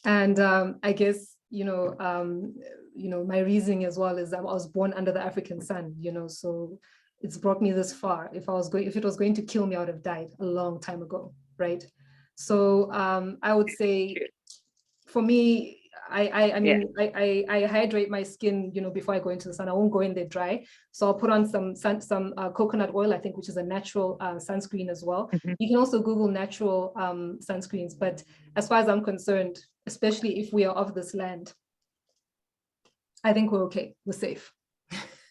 and I guess my reasoning as well is that I was born under the African sun, so it's brought me this far. If it was going to kill me, I would have died a long time ago, right? So I would say, for me, I hydrate my skin, before I go into the sun. I won't go in there dry. So I'll put on some coconut oil, I think, which is a natural sunscreen as well. Mm-hmm. You can also Google natural sunscreens, but as far as I'm concerned, especially if we are of this land, I think we're okay, we're safe.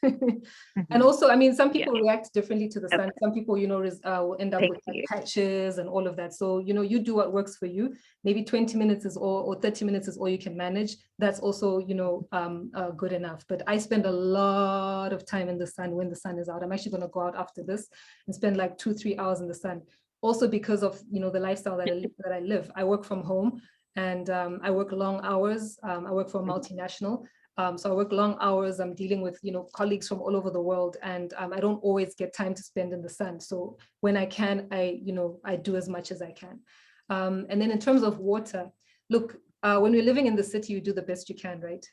And also, I mean, some people react differently to the sun. Some people, will end up with like patches and all of that. So, you do what works for you. Maybe 20 minutes is all, or 30 minutes is all you can manage. That's also, good enough. But I spend a lot of time in the sun when the sun is out. I'm actually going to go out after this and spend like 2-3 hours in the sun. Also because of, the lifestyle that I live. I work from home, and I work long hours. I work for a multinational. So I work long hours. I'm dealing with, colleagues from all over the world, and I don't always get time to spend in the sun. So when I can, I do as much as I can. And then in terms of water, look, when we're living in the city, you do the best you can, right?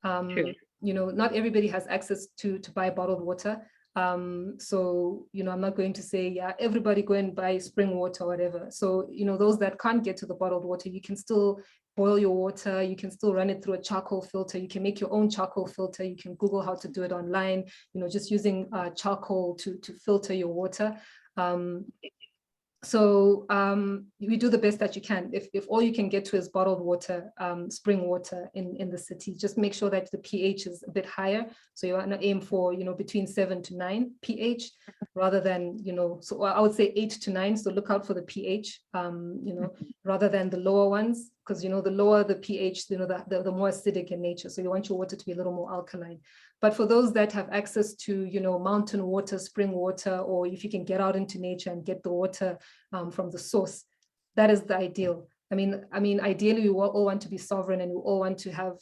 Not everybody has access to buy bottled water. So, I'm not going to say, yeah, everybody go and buy spring water or whatever. So, those that can't get to the bottled water, you can still boil your water. You can still run it through a charcoal filter. You can make your own charcoal filter. You can Google how to do it online, just using charcoal to filter your water. So you do the best that you can. If all you can get to is bottled water, spring water in the city, just make sure that the pH is a bit higher. So you want to aim for, between 7 to 9 pH, rather than, so I would say 8 to 9. So look out for the pH, rather than the lower ones, because, the lower the pH, the more acidic in nature. So you want your water to be a little more alkaline. But for those that have access to, mountain water, spring water, or if you can get out into nature and get the water from the source, that is the ideal. I mean, ideally, we all want to be sovereign, and we all want to have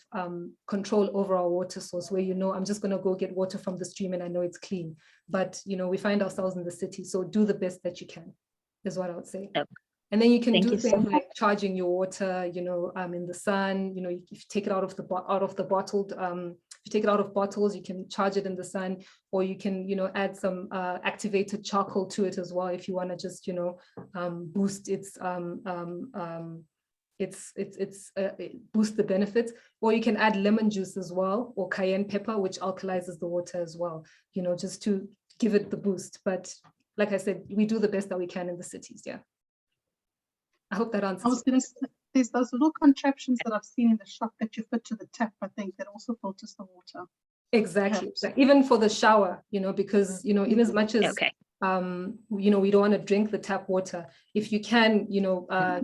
control over our water source, where, I'm just going to go get water from the stream and I know it's clean. But, we find ourselves in the city. So do the best that you can, is what I would say. Okay. And then you can do things like charging your water, in the sun. If you take it out of the bottled, if you take it out of bottles, you can charge it in the sun, or you can, add some activated charcoal to it as well, if you want to just, boost boost the benefits. Or you can add lemon juice as well, or cayenne pepper, which alkalizes the water as well, just to give it the boost. But like I said, we do the best that we can in the cities. Yeah. I hope that answers. I was going to say, there's those little contraptions that I've seen in the shop that you fit to the tap, I think, that also filters the water. Exactly. Like, even for the shower, because, in as much as, we don't want to drink the tap water, if you can,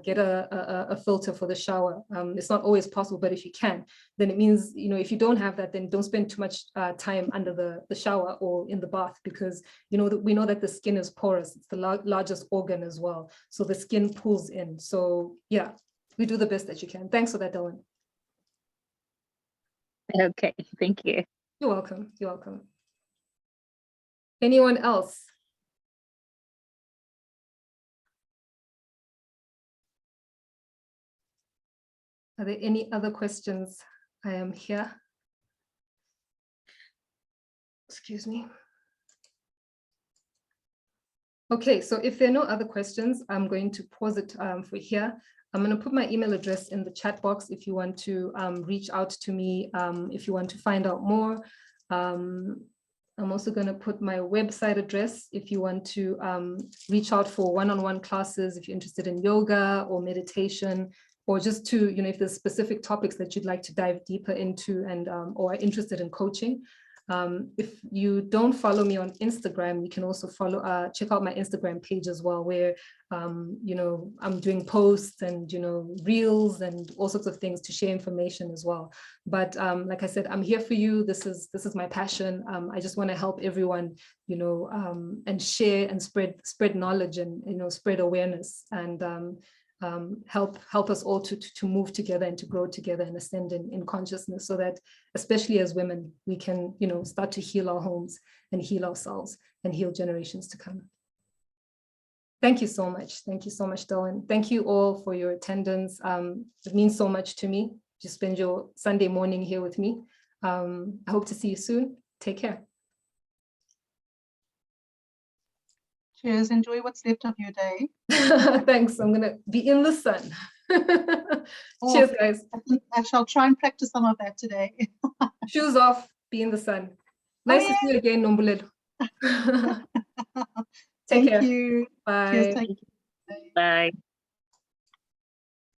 get a filter for the shower. It's not always possible, but if you can, then it means, if you don't have that, then don't spend too much time under the shower or in the bath, because, we know that the skin is porous. It's the largest organ as well. So the skin pulls in. So yeah, we do the best that you can. Thanks for that, Dylan. Okay, thank you. You're welcome. You're welcome. Anyone else? Are there any other questions? I am here. Excuse me. Okay, so if there are no other questions, I'm going to pause it for here. I'm going to put my email address in the chat box if you want to reach out to me, if you want to find out more. I'm also going to put my website address if you want to reach out for one-on-one classes, if you're interested in yoga or meditation, or just to, you know, if there's specific topics that you'd like to dive deeper into and or are interested in coaching. If you don't follow me on Instagram, you can also follow, check out my Instagram page as well, where, you know, I'm doing posts and, you know, reels and all sorts of things to share information as well. But like I said, I'm here for you. This is my passion. I just want to help everyone, you know, and share and spread knowledge and, you know, spread awareness and help us all to move together and to grow together and ascend in consciousness, so that especially as women, we can, you know, start to heal our homes and heal ourselves and heal generations to come. Thank you so much. Thank you so much, Dylan. Thank you all for your attendance. It means so much to me to spend your Sunday morning here with me. I hope to see you soon. Take care. Cheers. Enjoy what's left of your day. Thanks. I'm going to be in the sun. Cheers, guys. I think I shall try and practice some of that today. Shoes off, be in the sun. Nice to see you again, Nombulelo. Take care. Thank you. Bye. Cheers. Take care. Bye.